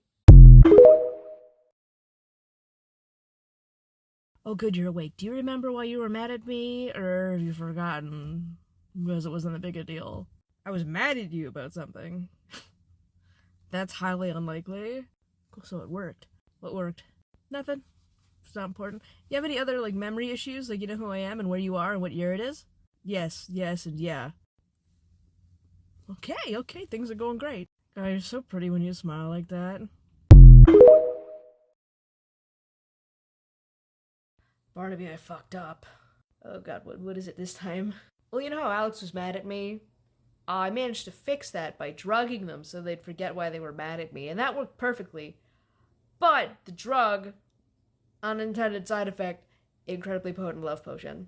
Oh, good, you're awake. Do you remember why you were mad at me, or have you forgotten? Because it wasn't a big a deal. I was mad at you about something. That's highly unlikely. So it worked. What worked? Nothing. It's not important. You have any other, memory issues? You know who I am and where you are and what year it is? Yes, and yeah. Okay, things are going great. God, you're so pretty when you smile like that. Barnaby, I fucked up. Oh god, what is it this time? Well, you know how Alex was mad at me? I managed to fix that by drugging them so they'd forget why they were mad at me, and that worked perfectly. But the drug, unintended side effect, incredibly potent love potion.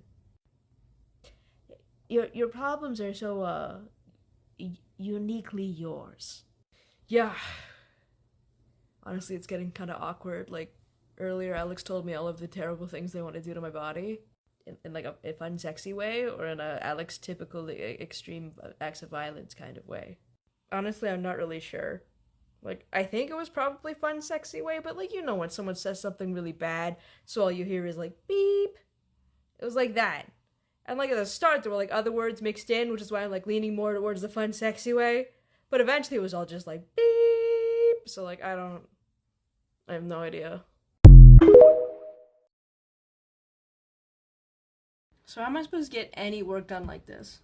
Your problems are so, uniquely yours. Yeah. Honestly, it's getting kind of awkward. Earlier Alex told me all of the terrible things they want to do to my body. In a fun, sexy way, or in a Alex typical extreme acts of violence kind of way. Honestly, I'm not really sure. I think it was probably fun, sexy way, but when someone says something really bad, so all you hear is beep. It was like that. And at the start, there were other words mixed in, which is why I'm leaning more towards the fun, sexy way. But eventually it was all just beep. So I have no idea. So how am I supposed to get any work done like this?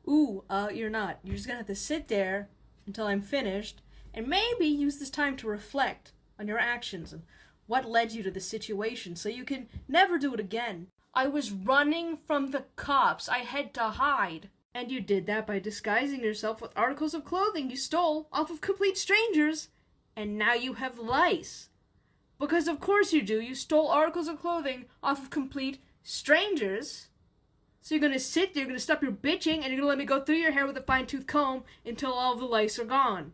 Ooh, you're not. You're just gonna have to sit there until I'm finished, and maybe use this time to reflect on your actions and what led you to the situation so you can never do it again. I was running from the cops. I had to hide. And you did that by disguising yourself with articles of clothing you stole off of complete strangers. And now you have lice. Because of course you do. You stole articles of clothing off of complete strangers. So you're gonna sit there, you're gonna stop your bitching, and you're gonna let me go through your hair with a fine-tooth comb until all of the lice are gone.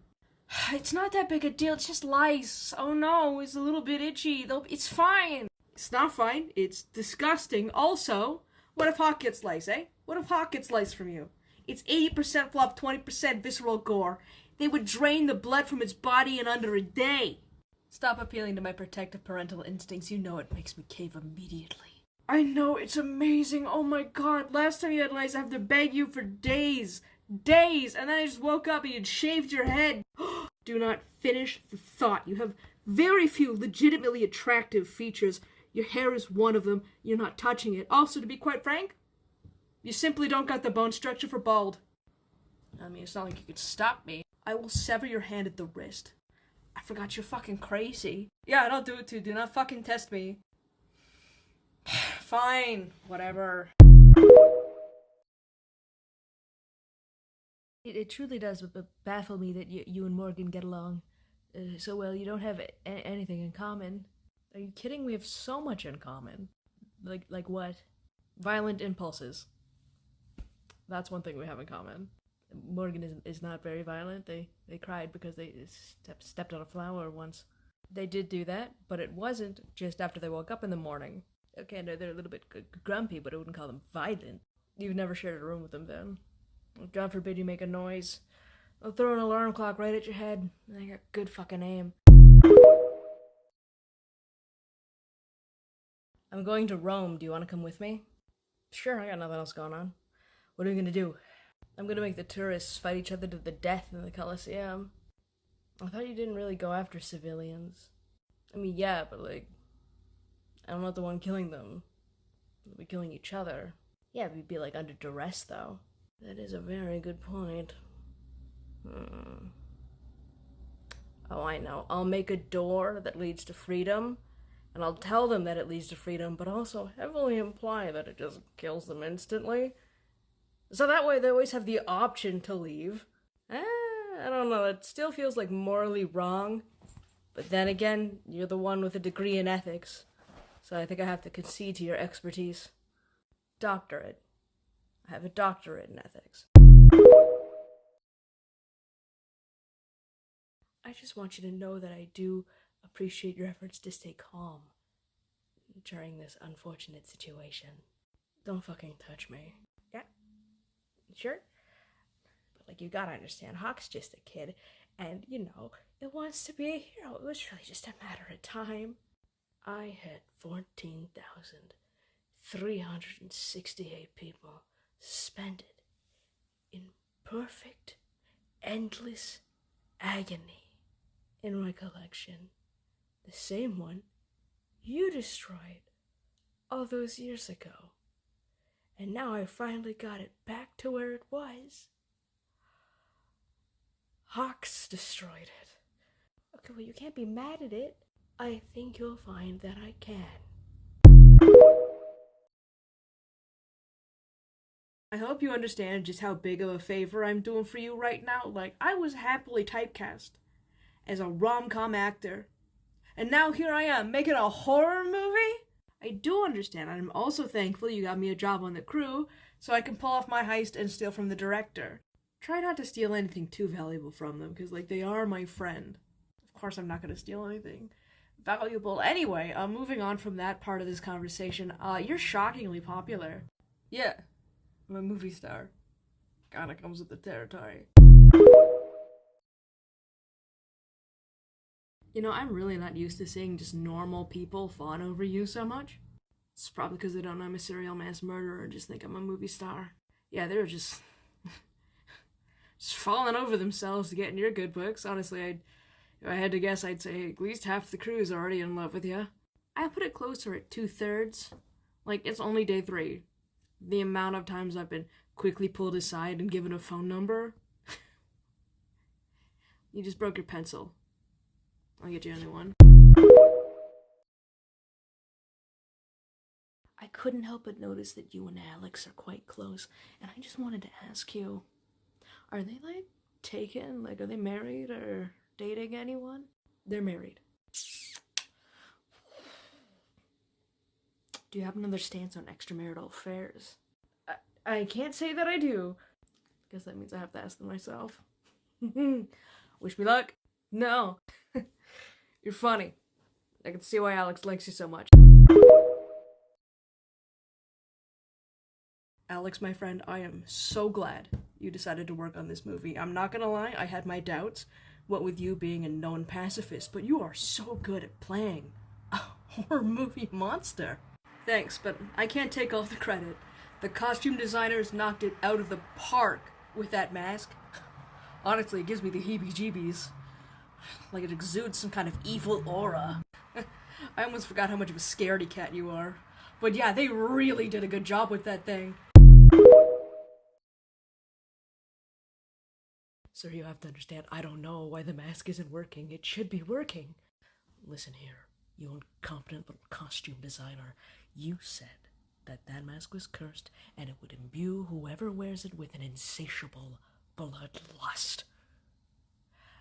It's not that big a deal, it's just lice. Oh no, it's a little bit itchy. It's fine. It's not fine. It's disgusting. Also, what if Hawk gets lice, eh? What if Hawk gets lice from you? It's 80% fluff, 20% visceral gore. They would drain the blood from its body in under a day. Stop appealing to my protective parental instincts. You know it makes me cave immediately. I know, it's amazing. Oh my god, last time you had lice, I have to beg you for days. Days! And then I just woke up and you'd shaved your head. Do not finish the thought. You have very few legitimately attractive features. Your hair is one of them. You're not touching it. Also, to be quite frank, you simply don't got the bone structure for bald. I mean, it's not like you could stop me. I will sever your hand at the wrist. I forgot you're fucking crazy. Yeah, don't do it too. Do not fucking test me. Fine. Whatever. It truly does baffle me that you and Morgan get along so well. You don't have anything in common. Are you kidding? We have so much in common. Like what? Violent impulses. That's one thing we have in common. Morgan is not very violent. They cried because they stepped on a flower once. They did do that, but it wasn't just after they woke up in the morning. Okay, no, they're a little bit grumpy, but I wouldn't call them violent. You've never shared a room with them then. God forbid you make a noise. I'll throw an alarm clock right at your head. I got good fucking aim. I'm going to Rome. Do you want to come with me? Sure, I got nothing else going on. What are we gonna do? I'm gonna make the tourists fight each other to the death in the Colosseum. I thought you didn't really go after civilians. I mean, yeah, but like, I'm not the one killing them. We'll be killing each other. Yeah, we'd be like under duress though. That is a very good point. Oh, I know. I'll make a door that leads to freedom, and I'll tell them that it leads to freedom, but also heavily imply that it just kills them instantly. So that way they always have the option to leave. I don't know, it still feels like morally wrong. But then again, you're the one with a degree in ethics. So I think I have to concede to your expertise. Doctorate. I have a doctorate in ethics. I just want you to know that I do appreciate your efforts to stay calm during this unfortunate situation. Don't fucking touch me. Yeah? Sure? But like, you gotta understand, Hawk's just a kid, and, you know, it wants to be a hero. It was really just a matter of time. I had 14,368 people suspended in perfect, endless agony in my collection. The same one you destroyed all those years ago. And now I finally got it back to where it was. Hawks destroyed it. Okay, well, you can't be mad at it. I think you'll find that I can. I hope you understand just how big of a favor I'm doing for you right now. Like, I was happily typecast as a rom-com actor, and now here I am making a horror movie? I do understand. I'm also thankful you got me a job on the crew, so I can pull off my heist and steal from the director. Try not to steal anything too valuable from them, because, like, they are my friend. Of course I'm not going to steal anything valuable. Anyway, moving on from that part of this conversation, you're shockingly popular. Yeah, I'm a movie star. Kinda comes with the territory. You know, I'm really not used to seeing just normal people fawn over you so much. It's probably because they don't know I'm a serial mass murderer and just think I'm a movie star. Yeah, they're just falling over themselves to get in your good books. Honestly, if I had to guess, I'd say at least half the crew is already in love with you. I put it closer at 2/3. Like, it's only day 3. The amount of times I've been quickly pulled aside and given a phone number. You just broke your pencil. I'll get you a new one. I couldn't help but notice that you and Alex are quite close, and I just wanted to ask you, are they, like, taken? Like, are they married or dating anyone? They're married. Do you have another stance on extramarital affairs? I can't say that I do. Guess that means I have to ask them myself. Wish me luck. No. You're funny. I can see why Alex likes you so much. Alex, my friend, I am so glad you decided to work on this movie. I'm not gonna lie, I had my doubts, what with you being a known pacifist, but you are so good at playing a horror movie monster. Thanks, but I can't take all the credit. The costume designers knocked it out of the park with that mask. Honestly, it gives me the heebie-jeebies. Like it exudes some kind of evil aura. I almost forgot how much of a scaredy cat you are. But yeah, they really did a good job with that thing. Sir, you have to understand, I don't know why the mask isn't working. It should be working. Listen here, you incompetent little costume designer. You said that that mask was cursed and it would imbue whoever wears it with an insatiable bloodlust.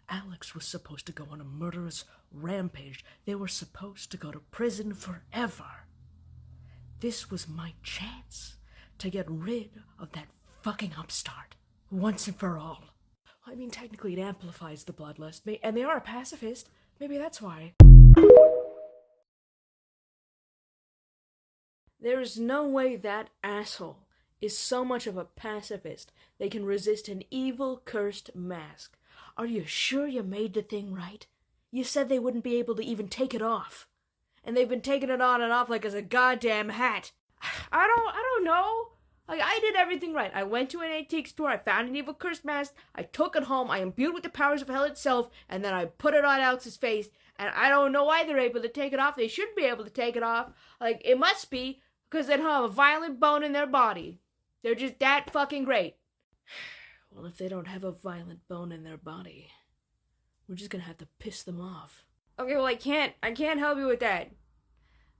Alex was supposed to go on a murderous rampage. They were supposed to go to prison forever. This was my chance to get rid of that fucking upstart once and for all. I mean, technically it amplifies the bloodlust, and they are a pacifist. Maybe that's why. There is no way that asshole is so much of a pacifist they can resist an evil, cursed mask. Are you sure you made the thing right? You said they wouldn't be able to even take it off. And they've been taking it on and off like it's a goddamn hat. I don't know. Like, I did everything right. I went to an antique store, I found an evil cursed mask, I took it home, I imbued it with the powers of hell itself, and then I put it on Alex's face, and I don't know why they're able to take it off. They shouldn't be able to take it off. Like, it must be because they don't have a violent bone in their body. They're just that fucking great. Well, if they don't have a violent bone in their body, we're just gonna have to piss them off. Okay, well, I can't help you with that.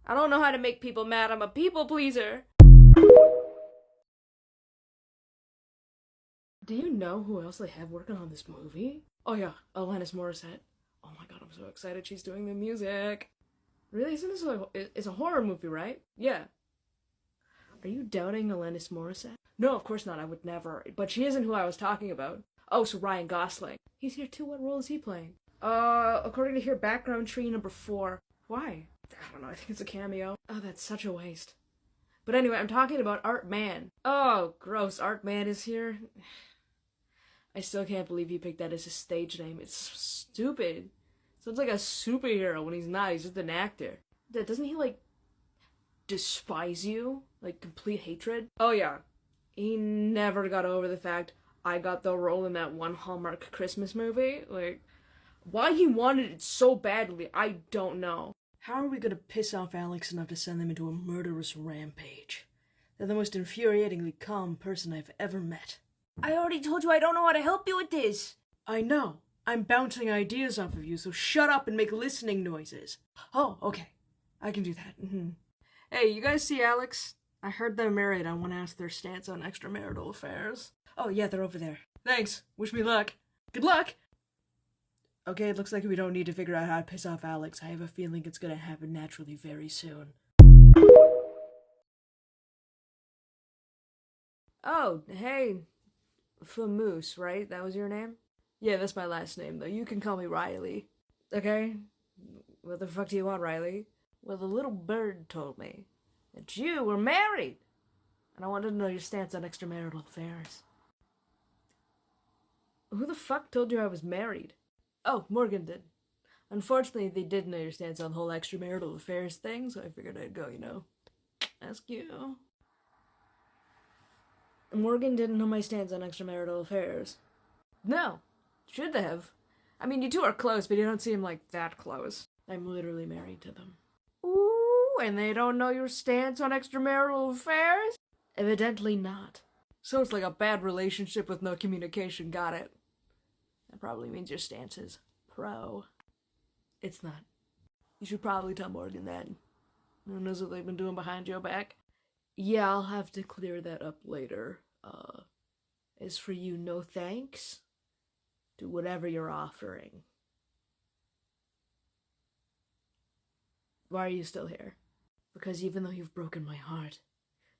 I don't know how to make people mad. I'm a people pleaser. Do you know who else they have working on this movie? Oh yeah, Alanis Morissette. Oh my god, I'm so excited she's doing the music. Really? Isn't this it's a horror movie, right? Yeah. Are you doubting Alanis Morissette? No, of course not, I would never. But she isn't who I was talking about. Oh, so Ryan Gosling. He's here too, what role is he playing? According to here, background tree number 4. Why? I don't know, I think it's a cameo. Oh, that's such a waste. But anyway, I'm talking about Art Man. Oh, gross, Art Man is here? I still can't believe he picked that as his stage name. It's so stupid. Sounds like a superhero when he's not. He's just an actor. Doesn't he, like, despise you? Like, complete hatred? Oh, yeah. He never got over the fact I got the role in that one Hallmark Christmas movie. Like, why he wanted it so badly, I don't know. How are we gonna piss off Alex enough to send them into a murderous rampage? They're the most infuriatingly calm person I've ever met. I already told you I don't know how to help you with this. I know. I'm bouncing ideas off of you, so shut up and make listening noises. Oh, okay. I can do that. Hey, you guys see Alex? I heard they're married. I want to ask their stance on extramarital affairs. Oh, yeah, they're over there. Thanks. Wish me luck. Good luck! Okay, it looks like we don't need to figure out how to piss off Alex. I have a feeling it's gonna happen naturally very soon. Oh, hey. Famoose, right? That was your name? Yeah, that's my last name, though. You can call me Riley. Okay? What the fuck do you want, Riley? Well, the little bird told me that you were married. And I wanted to know your stance on extramarital affairs. Who the fuck told you I was married? Oh, Morgan did. Unfortunately, they did know your stance on the whole extramarital affairs thing, so I figured I'd go, ask you. Morgan didn't know my stance on extramarital affairs. No. Should have. I mean, you two are close, but you don't seem like that close. I'm literally married to them. Ooh, and they don't know your stance on extramarital affairs? Evidently not. So it's like a bad relationship with no communication, got it. That probably means your stance is pro. It's not. You should probably tell Morgan that. Who knows what they've been doing behind your back? Yeah, I'll have to clear that up later. As for you, no thanks. Do whatever you're offering. Why are you still here? Because even though you've broken my heart,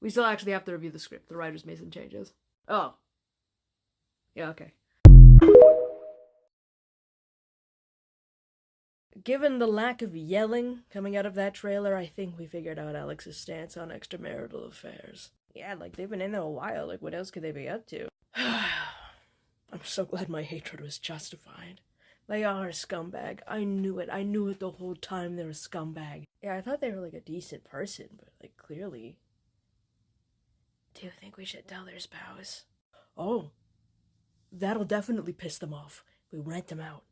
we still actually have to review the script. The writers made some changes. Oh. Yeah, okay. Given the lack of yelling coming out of that trailer, I think we figured out Alex's stance on extramarital affairs. Yeah, like, they've been in there a while. Like, what else could they be up to? I'm so glad my hatred was justified. They are a scumbag. I knew it. I knew it the whole time they're a scumbag. Yeah, I thought they were, like, a decent person, but, like, clearly. Do you think we should tell their spouse? Oh. That'll definitely piss them off. We rent them out.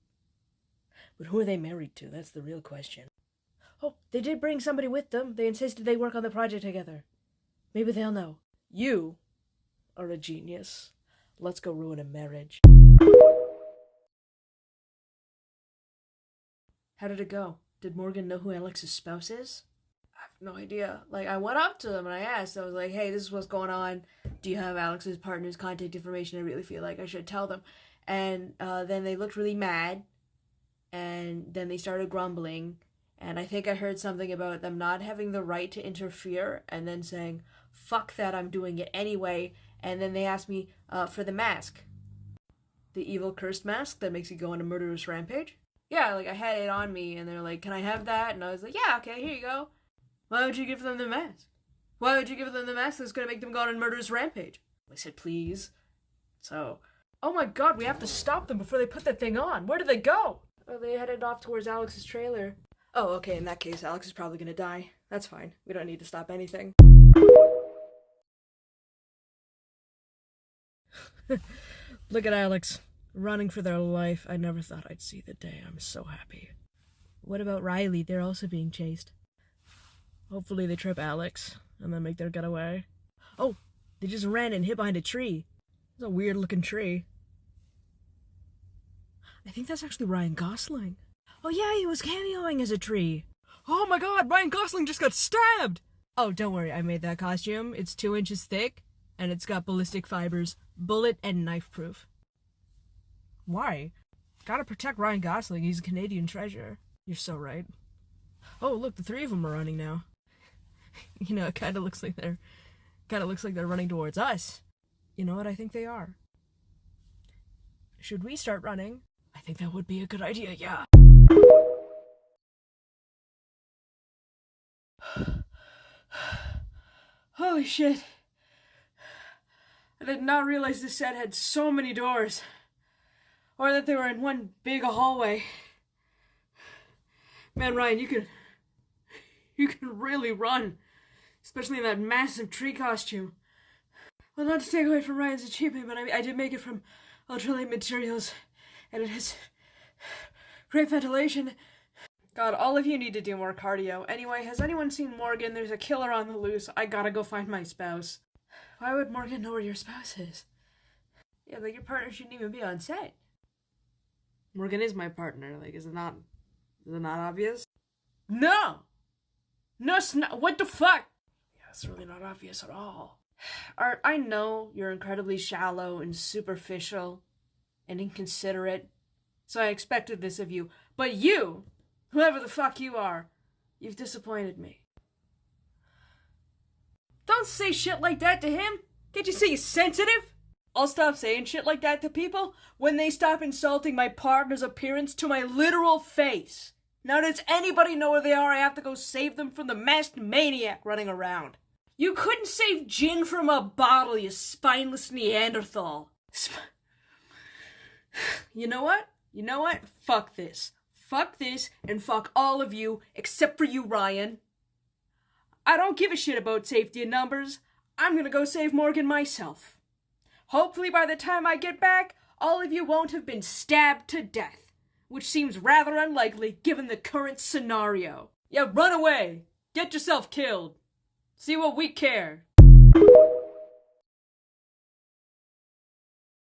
But who are they married to? That's the real question. Oh, they did bring somebody with them. They insisted they work on the project together. Maybe they'll know. You are a genius. Let's go ruin a marriage. How did it go? Did Morgan know who Alex's spouse is? I have no idea. Like, I went up to them and I asked. I was like, hey, this is what's going on. Do you have Alex's partner's contact information? I really feel like I should tell them. And then they looked really mad. And then they started grumbling, and I think I heard something about them not having the right to interfere, and then saying, fuck that, I'm doing it anyway, and then they asked me for the mask. The evil cursed mask that makes you go on a murderous rampage? Yeah, like, I had it on me, and they're like, can I have that? And I was like, yeah, okay, here you go. Why would you give them the mask? Why would you give them the mask that's gonna make them go on a murderous rampage? I said, please. So, oh my god, we have to stop them before they put that thing on. Where did they go? Oh, they headed off towards Alex's trailer. Oh, okay, in that case, Alex is probably gonna die. That's fine. We don't need to stop anything. Look at Alex, running for their life. I never thought I'd see the day. I'm so happy. What about Riley? They're also being chased. Hopefully they trip Alex and then make their getaway. Oh, they just ran and hid behind a tree. It's a weird looking tree. I think that's actually Ryan Gosling. Oh yeah, he was cameoing as a tree. Oh my god, Ryan Gosling just got stabbed! Oh, don't worry, I made that costume. It's 2 inches thick, and it's got ballistic fibers, bullet and knife proof. Why? Gotta protect Ryan Gosling, he's a Canadian treasure. You're so right. Oh, look, the 3 of them are running now. You know, it kinda looks like they're running towards us. You know what, I think they are. Should we start running? I think that would be a good idea, yeah. Holy shit. I did not realize this set had so many doors. Or that they were in one big hallway. Man, Ryan, you can really run. Especially in that massive tree costume. Well, not to take away from Ryan's achievement, but I did make it from ultralight materials. And it has great ventilation. God, all of you need to do more cardio. Anyway, has anyone seen Morgan? There's a killer on the loose. I gotta go find my spouse. Why would Morgan know where your spouse is? Yeah, like your partner shouldn't even be on set. Morgan is my partner. Like, is it not obvious? No! No, it's not. What the fuck? Yeah, it's really not obvious at all. Art, I know you're incredibly shallow and superficial and inconsiderate, so I expected this of you. But you, whoever the fuck you are, you've disappointed me. Don't say shit like that to him! Can't you see he's sensitive? I'll stop saying shit like that to people when they stop insulting my partner's appearance to my literal face. Now does anybody know where they are? I have to go save them from the masked maniac running around. You couldn't save gin from a bottle, you spineless Neanderthal. You know what? You know what? Fuck this. Fuck this, and fuck all of you, except for you, Ryan. I don't give a shit about safety in numbers. I'm gonna go save Morgan myself. Hopefully by the time I get back, all of you won't have been stabbed to death, which seems rather unlikely given the current scenario. Yeah, run away! Get yourself killed! See what we care!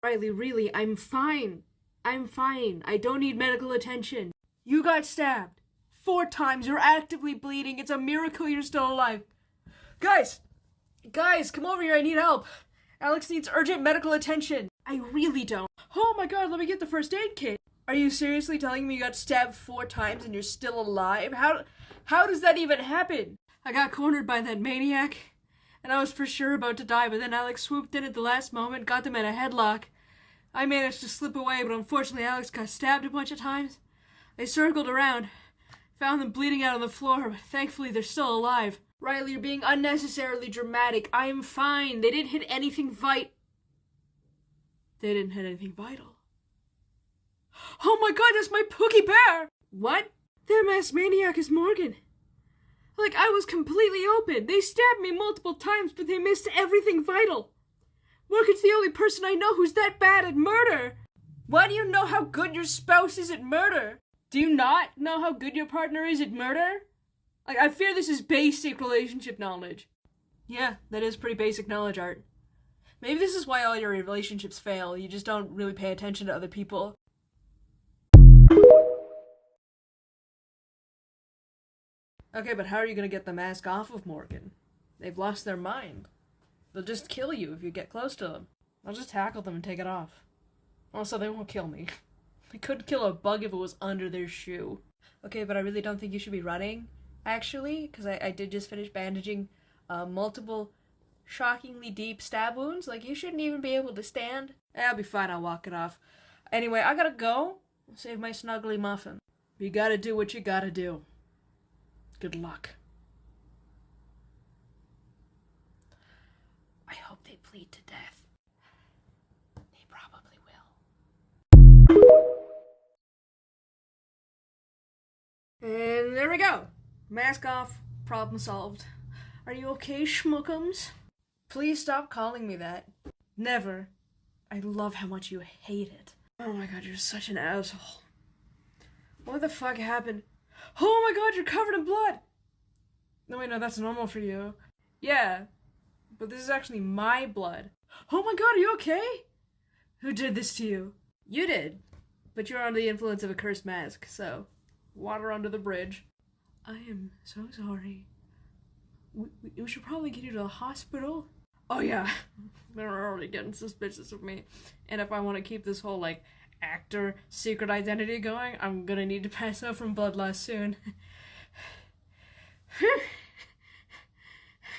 Riley, really, I'm fine. I'm fine. I don't need medical attention. You got stabbed 4 times. You're actively bleeding. It's a miracle you're still alive. Guys, come over here. I need help. Alex needs urgent medical attention. I really don't. Oh my god, let me get the first aid kit. Are you seriously telling me you got stabbed 4 times and you're still alive? How does that even happen? I got cornered by that maniac, and I was for sure about to die, but then Alex swooped in at the last moment, got them in a headlock. I managed to slip away, but unfortunately Alex got stabbed a bunch of times. I circled around, found them bleeding out on the floor, but thankfully they're still alive. Riley, you're being unnecessarily dramatic. I am fine. They didn't hit anything vital. Oh my god, that's my Pookie Bear! What? Their masked maniac is Morgan. Like, I was completely open. They stabbed me multiple times, but they missed everything vital. Morgan's the only person I know who's that bad at murder. Why do you know how good your spouse is at murder? Do you not know how good your partner is at murder? Like, I fear this is basic relationship knowledge. Yeah, that is pretty basic knowledge, Art. Maybe this is why all your relationships fail. You just don't really pay attention to other people. Okay, but how are you gonna get the mask off of Morgan? They've lost their mind. They'll just kill you if you get close to them. I'll just tackle them and take it off. Also, they won't kill me. They could kill a bug if it was under their shoe. Okay, but I really don't think you should be running, actually, because I did just finish bandaging multiple shockingly deep stab wounds. Like, you shouldn't even be able to stand. I'll be fine, I'll walk it off. Anyway, I gotta go. Save my snuggly muffin. You gotta do what you gotta do. Good luck. There we go. Mask off, problem solved. Are you okay, schmookums? Please stop calling me that. Never. I love how much you hate it. Oh my god, you're such an asshole. What the fuck happened? Oh my god, you're covered in blood! No, wait, no, that's normal for you. Yeah, but this is actually my blood. Oh my god, are you okay? Who did this to you? You did. But you're under the influence of a cursed mask, so water under the bridge. I am so sorry. We should probably get you to the hospital. Oh yeah, they're already getting suspicious of me. And if I want to keep this whole, like, actor secret identity going, I'm gonna need to pass out from blood loss soon.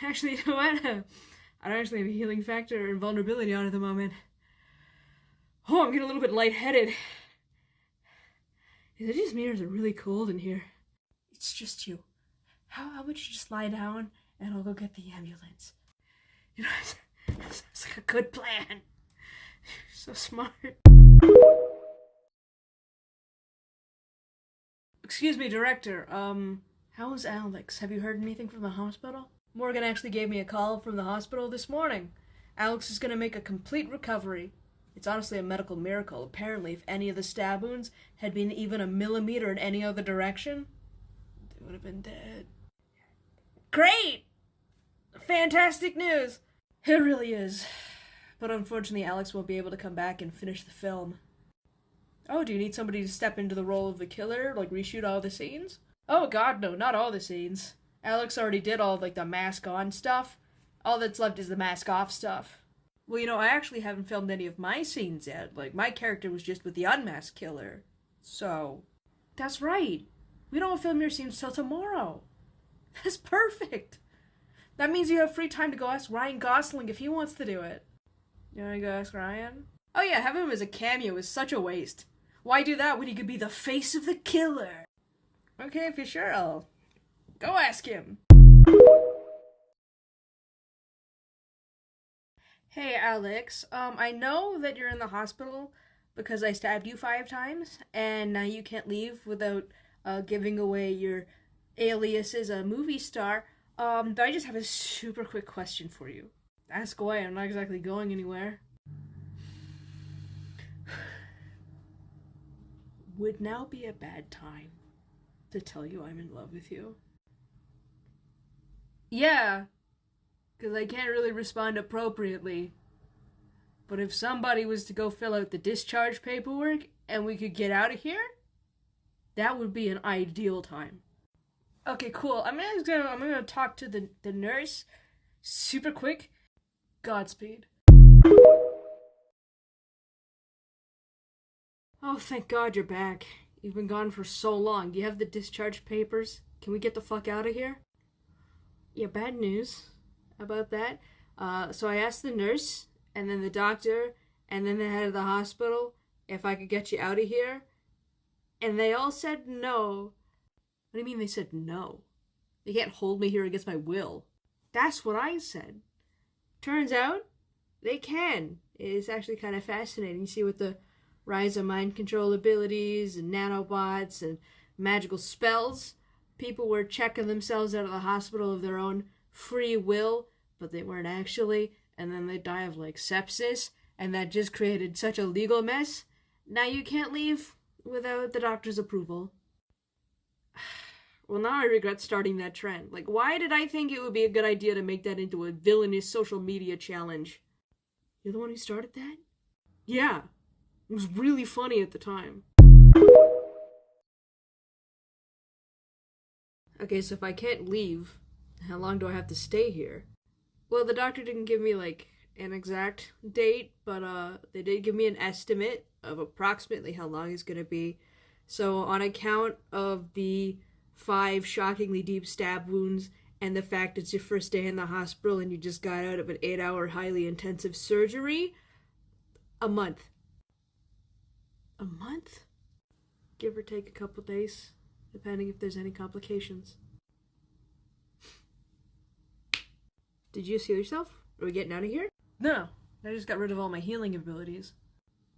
Actually, you know what? I don't actually have a healing factor or invulnerability on at the moment. Oh, I'm getting a little bit lightheaded. Is it just me or is it really cold in here? It's just you. How about you just lie down and I'll go get the ambulance? You know, it's like a good plan. You're so smart. Excuse me, director. How is Alex? Have you heard anything from the hospital? Morgan actually gave me a call from the hospital this morning. Alex is gonna make a complete recovery. It's honestly a medical miracle. Apparently, if any of the stab wounds had been even a millimeter in any other direction, they would have been dead. Great! Fantastic news! It really is. But unfortunately, Alex won't be able to come back and finish the film. Oh, do you need somebody to step into the role of the killer, like reshoot all the scenes? Oh god, no, not all the scenes. Alex already did all, like, the mask on stuff. All that's left is the mask off stuff. Well, you know, I actually haven't filmed any of my scenes yet. Like, my character was just with the unmasked killer. So, that's right. We don't film your scenes till tomorrow. That's perfect. That means you have free time to go ask Ryan Gosling if he wants to do it. You wanna go ask Ryan? Oh yeah, having him as a cameo is such a waste. Why do that when he could be the face of the killer? Okay, if you're sure, I'll go ask him. Hey, Alex. I know that you're in the hospital because I stabbed you 5 times, and now you can't leave without giving away your alias as a movie star. But I just have a super quick question for you. Ask away, I'm not exactly going anywhere. Would now be a bad time to tell you I'm in love with you? Yeah, because I can't really respond appropriately. But if somebody was to go fill out the discharge paperwork and we could get out of here, that would be an ideal time. Okay, cool. I'm gonna talk to the nurse super quick. Godspeed. Oh, thank God you're back. You've been gone for so long. Do you have the discharge papers? Can we get the fuck out of here? Yeah, bad news about that. So I asked the nurse, and then the doctor, and then the head of the hospital if I could get you out of here. And they all said no. What do you mean they said no? They can't hold me here against my will. That's what I said. Turns out, they can. It's actually kind of fascinating. You see, with the rise of mind control abilities and nanobots and magical spells, people were checking themselves out of the hospital of their own free will, but they weren't actually, and then they die of, like, sepsis, and that just created such a legal mess. Now you can't leave without the doctor's approval. Well, now I regret starting that trend. Like, why did I think it would be a good idea to make that into a villainous social media challenge? You're the one who started that? Yeah. It was really funny at the time. Okay, so if I can't leave, how long do I have to stay here? Well, the doctor didn't give me, like, an exact date, but they did give me an estimate of approximately how long it's gonna be. So on account of the 5 shockingly deep stab wounds and the fact it's your first day in the hospital and you just got out of an 8-hour highly intensive surgery, a month. A month? Give or take a couple days, depending if there's any complications. Did you heal yourself? Are we getting out of here? No, I just got rid of all my healing abilities.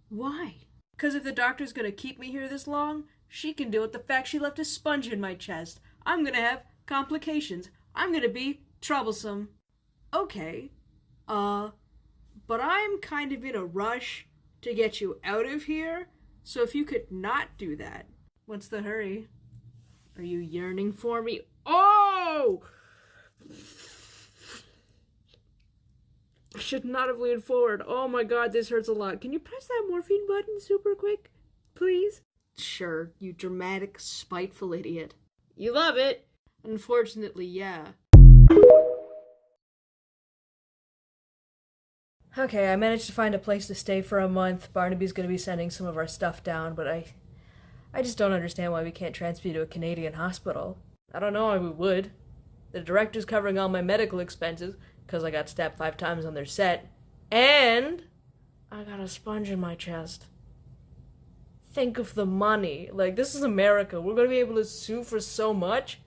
Why? Because if the doctor's gonna keep me here this long, she can deal with the fact she left a sponge in my chest. I'm gonna have complications. I'm gonna be troublesome. Okay. But I'm kind of in a rush to get you out of here, so if you could not do that. What's the hurry? Are you yearning for me? Oh! I should not have leaned forward. Oh my god, this hurts a lot. Can you press that morphine button super quick, please? Sure, you dramatic, spiteful idiot. You love it. Unfortunately, yeah. Okay, I managed to find a place to stay for a month. Barnaby's gonna be sending some of our stuff down, but I just don't understand why we can't transfer you to a Canadian hospital. I don't know why we would. The director's covering all my medical expenses, because I got stabbed 5 times on their set, and I got a sponge in my chest. Think of the money. Like, this is America. We're gonna be able to sue for so much.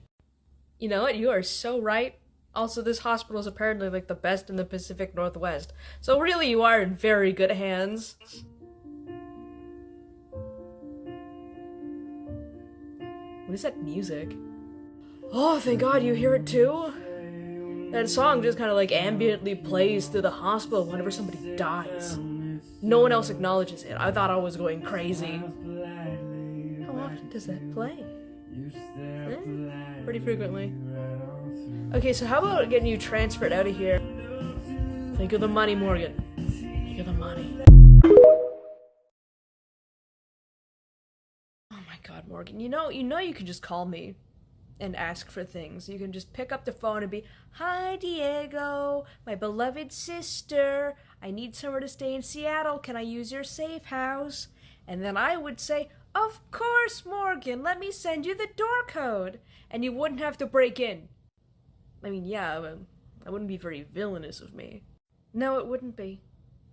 You know what? You are so right. Also, this hospital is apparently like the best in the Pacific Northwest. So really, you are in very good hands. What is that music? Oh, thank God you hear it too. That song just kind of like ambiently plays through the hospital whenever somebody dies. No one else acknowledges it. I thought I was going crazy. How often does that play? Pretty frequently. Okay, so how about getting you transferred out of here? Think of the money, Morgan. Think of the money. Oh my god, Morgan. You know you can just call me and ask for things. You can just pick up the phone and be, "Hi, Diego, my beloved sister. I need somewhere to stay in Seattle. Can I use your safe house?" And then I would say, "Of course, Morgan. Let me send you the door code." And you wouldn't have to break in. I mean, yeah, that wouldn't be very villainous of me. No, it wouldn't be.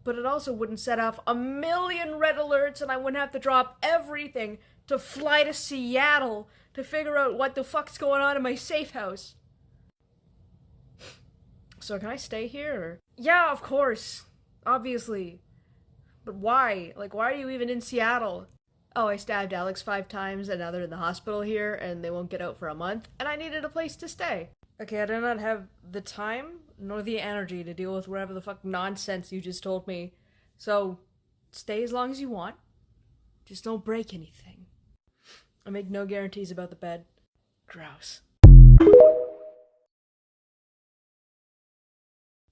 But it also wouldn't set off a million red alerts, and I wouldn't have to drop everything to fly to Seattle to figure out what the fuck's going on in my safe house. So can I stay here? Or? Yeah, of course. Obviously. But why? Like, why are you even in Seattle? Oh, I stabbed Alex 5 times, and now they're in the hospital here, and they won't get out for a month, and I needed a place to stay. Okay, I do not have the time, nor the energy to deal with whatever the fuck nonsense you just told me. So, stay as long as you want. Just don't break anything. I make no guarantees about the bed. Gross.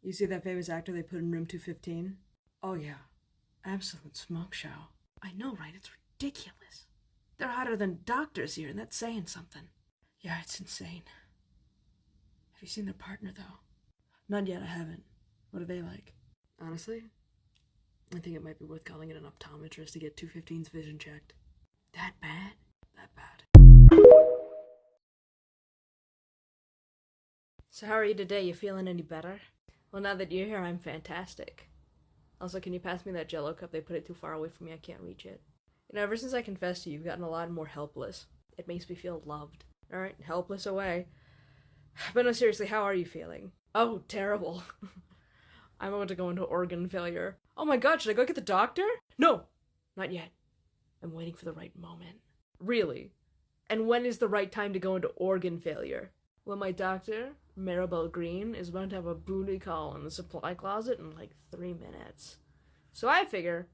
You see that famous actor they put in room 215? Oh yeah. Absolute smoke show. I know, right? It's ridiculous. They're hotter than doctors here, and that's saying something. Yeah, it's insane. Have you seen their partner, though? Not yet, I haven't. What are they like? Honestly, I think it might be worth calling in an optometrist to get 215's vision checked. That bad? That bad. So how are you today? You feeling any better? Well, now that you're here, I'm fantastic. Also, can you pass me that Jell-O cup? They put it too far away from me, I can't reach it. You know, ever since I confessed to you, you've gotten a lot more helpless. It makes me feel loved. Alright, helpless away. But no, seriously, how are you feeling? Oh, terrible. I'm about to go into organ failure. Oh my god, should I go get the doctor? No, not yet. I'm waiting for the right moment. Really? And when is the right time to go into organ failure? Well, my doctor, Maribel Green, is about to have a booty call in the supply closet in like 3 minutes. So I figure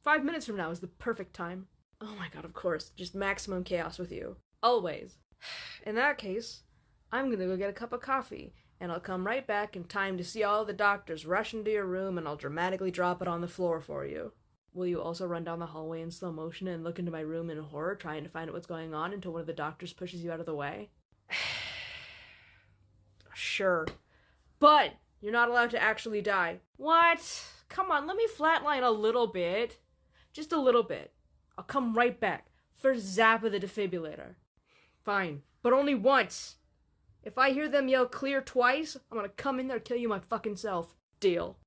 5 minutes from now is the perfect time. Oh my god, of course. Just maximum chaos with you. Always. In that case, I'm gonna go get a cup of coffee, and I'll come right back in time to see all the doctors rush into your room, and I'll dramatically drop it on the floor for you. Will you also run down the hallway in slow motion and look into my room in horror, trying to find out what's going on until one of the doctors pushes you out of the way? Sure. But you're not allowed to actually die. What? Come on, let me flatline a little bit. Just a little bit. I'll come right back. First zap of the defibrillator. Fine. But only once. If I hear them yell clear twice, I'm gonna come in there and kill you my fucking self. Deal.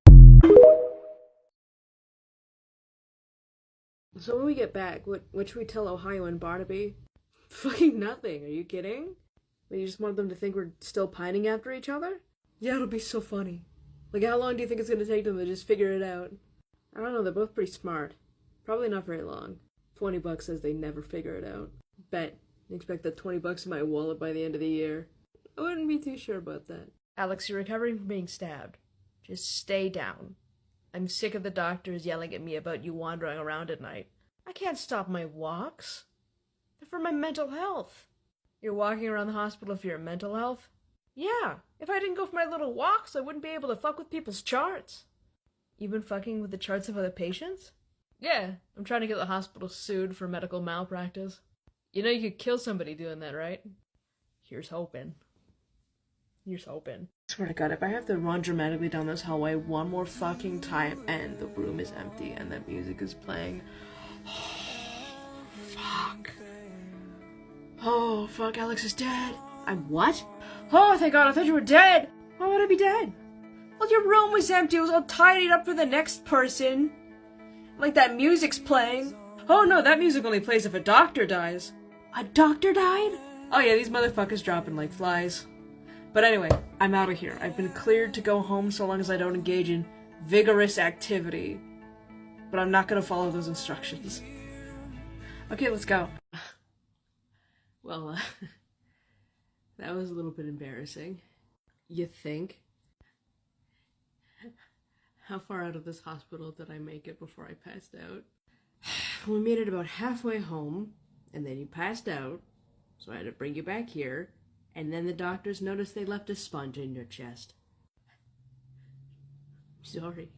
So when we get back, what should we tell Ohio and Barnaby? Fucking nothing. Are you kidding? You just want them to think we're still pining after each other? Yeah, it'll be so funny. Like, how long do you think it's gonna take them to just figure it out? I don't know, they're both pretty smart. Probably not very long. $20 says they never figure it out. Bet. Expect that $20 in my wallet by the end of the year. I wouldn't be too sure about that. Alex, you're recovering from being stabbed. Just stay down. I'm sick of the doctors yelling at me about you wandering around at night. I can't stop my walks. They're for my mental health. You're walking around the hospital for your mental health? Yeah. If I didn't go for my little walks, I wouldn't be able to fuck with people's charts. You've been fucking with the charts of other patients? Yeah. I'm trying to get the hospital sued for medical malpractice. You know you could kill somebody doing that, right? Here's hoping. Here's hoping. I swear to God, if I have to run dramatically down this hallway one more fucking time and the room is empty and that music is playing. Fuck. Oh, fuck, Alex is dead. I'm what? Oh, thank God, I thought you were dead. Why would I be dead? Well, your room was empty. It was all tidied up for the next person. Like that music's playing. Oh no, that music only plays if a doctor dies. A doctor died? Oh yeah, these motherfuckers dropping like flies. But anyway, I'm out of here. I've been cleared to go home so long as I don't engage in vigorous activity. But I'm not gonna follow those instructions. Okay, let's go. Well, that was a little bit embarrassing. You think? How far out of this hospital did I make it before I passed out? We made it about halfway home, and then you passed out, so I had to bring you back here, and then the doctors noticed they left a sponge in your chest. Sorry.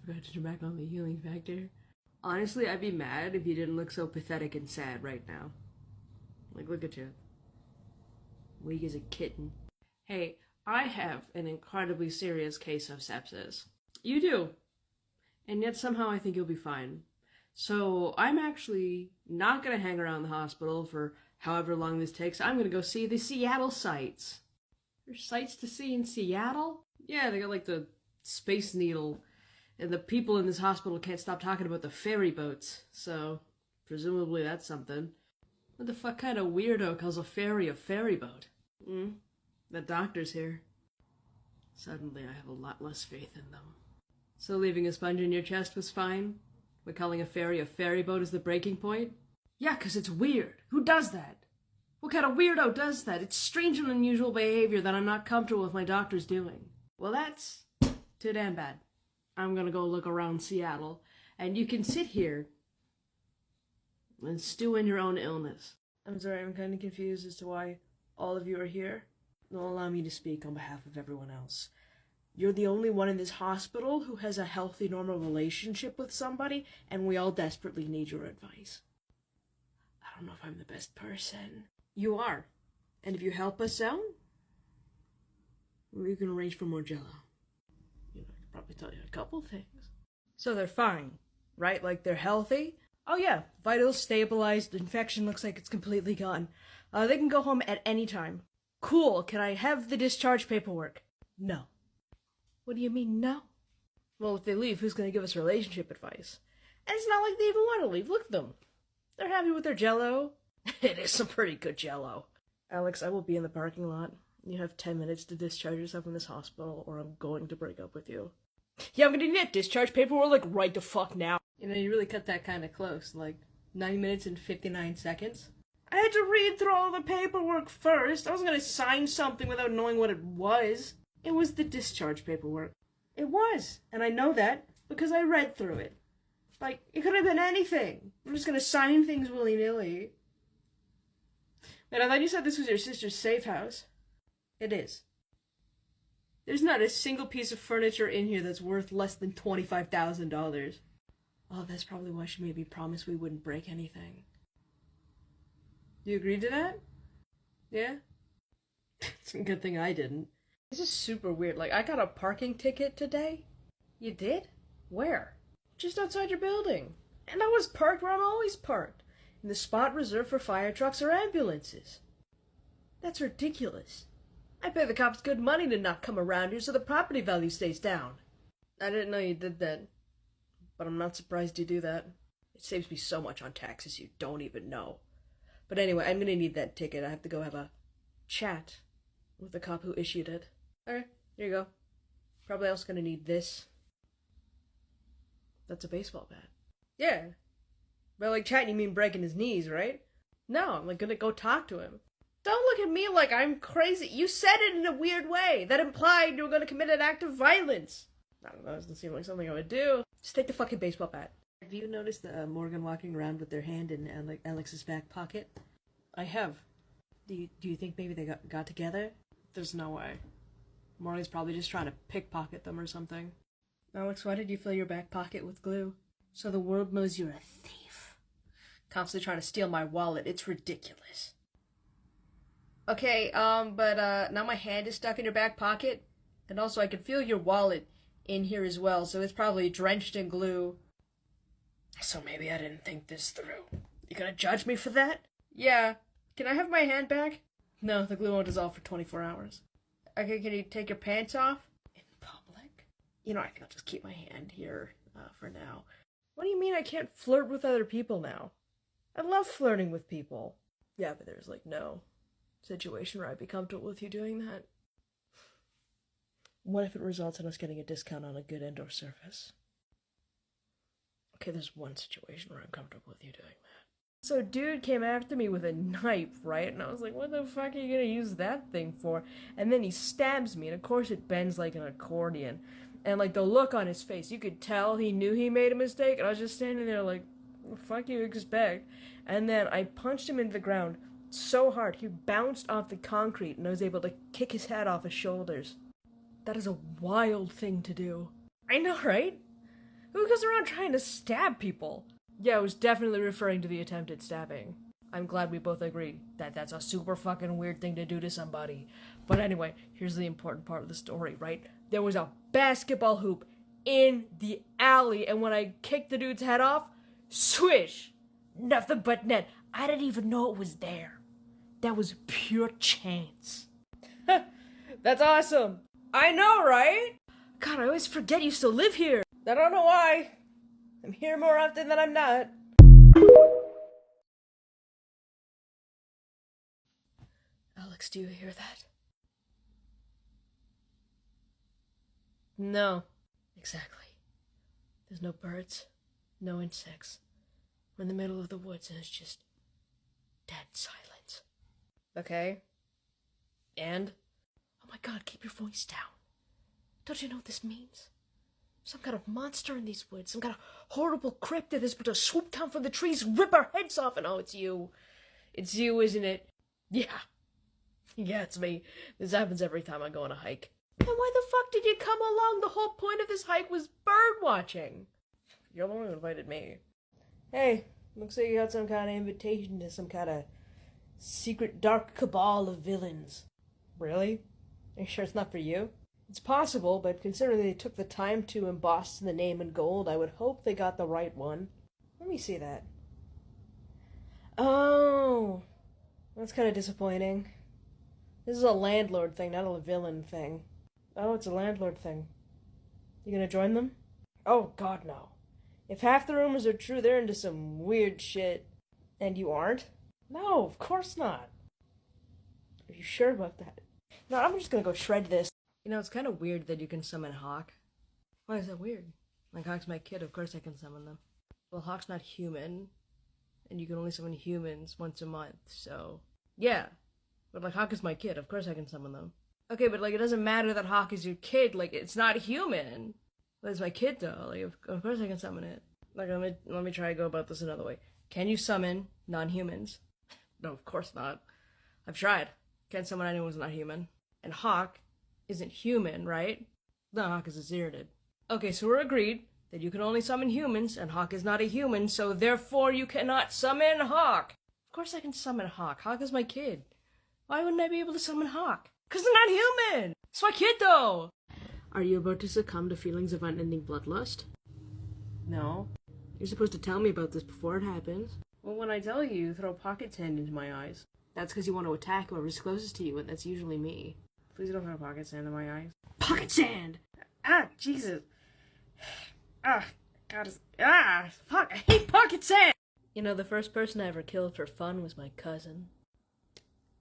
Forgot to turn back on the healing factor. Honestly, I'd be mad if you didn't look so pathetic and sad right now. Like, look at you. Weak as a kitten. Hey, I have an incredibly serious case of sepsis. You do. And yet somehow I think you'll be fine. So I'm actually not going to hang around the hospital for however long this takes. I'm going to go see the Seattle sites. There's sights to see in Seattle? Yeah, they got like the Space Needle. And the people in this hospital can't stop talking about the ferry boats. So presumably that's something. What the fuck kind of weirdo calls a ferry boat? The doctor's here. Suddenly I have a lot less faith in them. So leaving a sponge in your chest was fine? But calling a ferry boat is the breaking point? Yeah, 'cause it's weird. Who does that? What kind of weirdo does that? It's strange and unusual behavior that I'm not comfortable with my doctors doing. Well, that's too damn bad. I'm gonna go look around Seattle, and you can sit here and stew in your own illness. I'm sorry, I'm kind of confused as to why all of you are here. Well, allow me to speak on behalf of everyone else. You're the only one in this hospital who has a healthy, normal relationship with somebody, and we all desperately need your advice. I don't know if I'm the best person. You are. And if you help us out, we can arrange for more Jell-O. I could probably tell you a couple things. So they're fine, right? Like they're healthy? Oh yeah, vitals stabilized, infection looks like it's completely gone. They can go home at any time. Cool, can I have the discharge paperwork? No. What do you mean, no? Well, if they leave, who's going to give us relationship advice? And it's not like they even want to leave. Look at them. They're happy with their Jell-O. It is some pretty good Jell-O. Alex, I will be in the parking lot. You have 10 minutes to discharge yourself from this hospital, or I'm going to break up with you. Yeah, I'm going to need that discharge paperwork, like, right the fuck now. You know, you really cut that kind of close. Like, 9 minutes and 59 seconds. I had to read through all the paperwork first. I wasn't going to sign something without knowing what it was. It was the discharge paperwork. It was. And I know that because I read through it. Like, it could have been anything. I'm just going to sign things willy-nilly. Man, I thought you said this was your sister's safe house. It is. There's not a single piece of furniture in here that's worth less than $25,000. Oh, that's probably why she made me promise we wouldn't break anything. You agreed to that? Yeah? It's a good thing I didn't. This is super weird. Like, I got a parking ticket today. You did? Where? Just outside your building. And I was parked where I'm always parked. In the spot reserved for fire trucks or ambulances. That's ridiculous. I pay the cops good money to not come around here so the property value stays down. I didn't know you did that. But I'm not surprised you do that. It saves me so much on taxes you don't even know. But anyway, I'm gonna need that ticket. I have to go have a chat with the cop who issued it. Alright, here you go. Probably also gonna need this. That's a baseball bat. Yeah. By like chatting you mean breaking his knees, right? No, I'm like gonna go talk to him. Don't look at me like I'm crazy. You said it in a weird way. That implied you were gonna commit an act of violence. I don't know, it doesn't seem like something I would do. Just take the fucking baseball bat. Have you noticed Morgan walking around with their hand in Alex's back pocket? I have. Do you think maybe they got together? There's no way. Morgan's probably just trying to pickpocket them or something. Alex, why did you fill your back pocket with glue? So the world knows you're a thief. Constantly trying to steal my wallet. It's ridiculous. Okay, but now my hand is stuck in your back pocket. And also I can feel your wallet in here as well, so it's probably drenched in glue. So maybe I didn't think this through. You gonna judge me for that? Yeah. Can I have my hand back? No, the glue won't dissolve for 24 hours. Okay, can you take your pants off? In public? You know, I think I'll just keep my hand here for now. What do you mean I can't flirt with other people now? I love flirting with people. Yeah, but there's like no situation where I'd be comfortable with you doing that. What if it results in us getting a discount on a good indoor surface? Okay, there's one situation where I'm comfortable with you doing that. So dude came after me with a knife, right? And I was like, what the fuck are you gonna use that thing for? And then he stabs me, and of course it bends like an accordion. And like the look on his face, you could tell he knew he made a mistake, and I was just standing there like, what the fuck you expect? And then I punched him into the ground so hard, he bounced off the concrete, and I was able to kick his head off his shoulders. That is a wild thing to do. I know, right? Who goes around trying to stab people? Yeah, I was definitely referring to the attempted stabbing. I'm glad we both agree that that's a super fucking weird thing to do to somebody. But anyway, here's the important part of the story, right? There was a basketball hoop in the alley, and when I kicked the dude's head off, swish! Nothing but net. I didn't even know it was there. That was pure chance. That's awesome. I know, right? God, I always forget you still live here. I don't know why. I'm here more often than I'm not. Alex, do you hear that? No. Exactly. There's no birds, no insects. We're in the middle of the woods and it's just dead silence. Okay. And? Oh my god, keep your voice down. Don't you know what this means? Some kind of monster in these woods, some kind of horrible cryptid is about to swoop down from the trees, rip our heads off, and oh, it's you. It's you, isn't it? Yeah. Yeah, it's me. This happens every time I go on a hike. And why the fuck did you come along? The whole point of this hike was bird watching. You're the one who invited me. Hey, looks like you got some kind of invitation to some kind of secret dark cabal of villains. Really? Are you sure it's not for you? It's possible, but considering they took the time to emboss the name in gold, I would hope they got the right one. Let me see that. Oh, that's kind of disappointing. This is a landlord thing, not a villain thing. Oh, it's a landlord thing. You gonna join them? Oh, God, no. If half the rumors are true, they're into some weird shit. And you aren't? No, of course not. Are you sure about that? No, I'm just gonna go shred this. You know, it's kind of weird that you can summon Hawk. Why is that weird? Like, Hawk's my kid, of course I can summon them. Well, Hawk's not human, and you can only summon humans once a month, so... Yeah, but like, Hawk is my kid, of course I can summon them. Okay, but like, it doesn't matter that Hawk is your kid, like, it's not human. But it's my kid, though, like, of course I can summon it. Like, let me try to go about this another way. Can you summon non-humans? No, of course not. I've tried. Can't summon anyone who's not human. And Hawk isn't human, right? No, Hawk is a Zyrtid. Okay, so we're agreed that you can only summon humans, and Hawk is not a human, so therefore you cannot summon Hawk. Of course I can summon Hawk. Hawk is my kid. Why wouldn't I be able to summon Hawk? Because they're not human! It's my kid, though! Are you about to succumb to feelings of unending bloodlust? No. You're supposed to tell me about this before it happens. Well, when I tell you, throw pocket sand into my eyes. That's because you want to attack whoever's closest to you, and that's usually me. Please don't throw pocket sand in my eyes. Pocket sand! Ah, Jesus. Ah, God. Fuck, I hate pocket sand! You know, the first person I ever killed for fun was my cousin.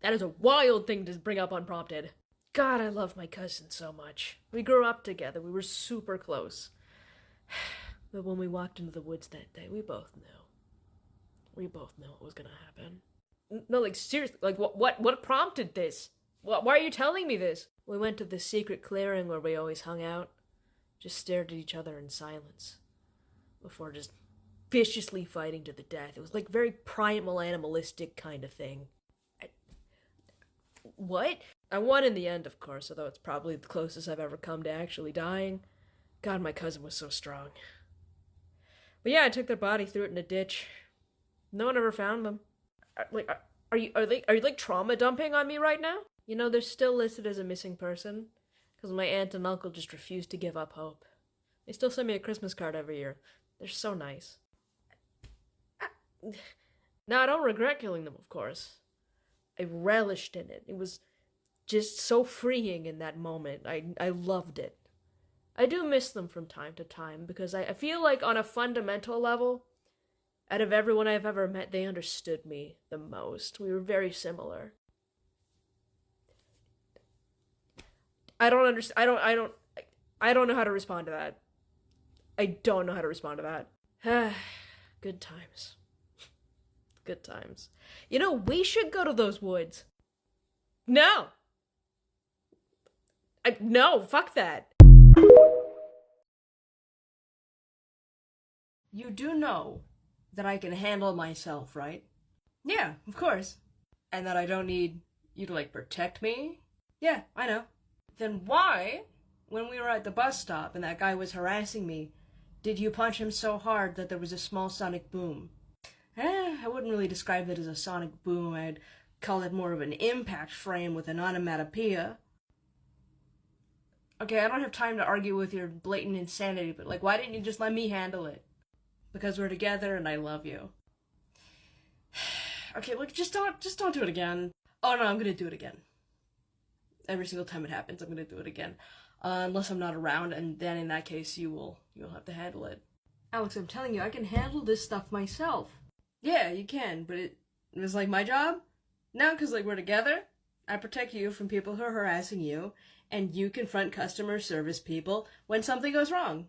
That is a wild thing to bring up unprompted. God, I love my cousin so much. We grew up together. We were super close. But when we walked into the woods that day, we both knew. We both knew what was gonna happen. No, like, seriously, like, what prompted this? Why are you telling me this? We went to the secret clearing where we always hung out. Just stared at each other in silence. Before just viciously fighting to the death. It was like very primal, animalistic kind of thing. What? I won in the end, of course, although it's probably the closest I've ever come to actually dying. God, my cousin was so strong. But yeah, I took their body, threw it in a ditch. No one ever found them. Are you like trauma dumping on me right now? You know, they're still listed as a missing person because my aunt and uncle just refused to give up hope. They still send me a Christmas card every year. They're so nice. Now, I don't regret killing them, of course. I relished in it. It was just so freeing in that moment. I loved it. I do miss them from time to time because I feel like on a fundamental level, out of everyone I've ever met, they understood me the most. We were very similar. I don't understand. I don't know how to respond to that. I don't know how to respond to that. Good times. Good times. You know, we should go to those woods. No! No, fuck that. You do know that I can handle myself, right? Yeah, of course. And that I don't need you to, like, protect me? Yeah, I know. Then why, when we were at the bus stop and that guy was harassing me, did you punch him so hard that there was a small sonic boom? I wouldn't really describe it as a sonic boom. I'd call it more of an impact frame with an onomatopoeia. Okay, I don't have time to argue with your blatant insanity, but, like, why didn't you just let me handle it? Because we're together and I love you. Okay, look, just don't do it again. Oh no, I'm gonna do it again. Every single time it happens, I'm gonna do it again. Unless I'm not around, and then in that case, you'll have to handle it. Alex, I'm telling you, I can handle this stuff myself. Yeah, you can, but it was like my job? No, because, like, we're together. I protect you from people who are harassing you, and you confront customer service people when something goes wrong.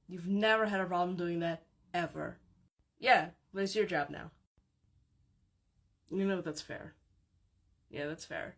You've never had a problem doing that, ever. Yeah, but it's your job now. You know, that's fair. Yeah, that's fair.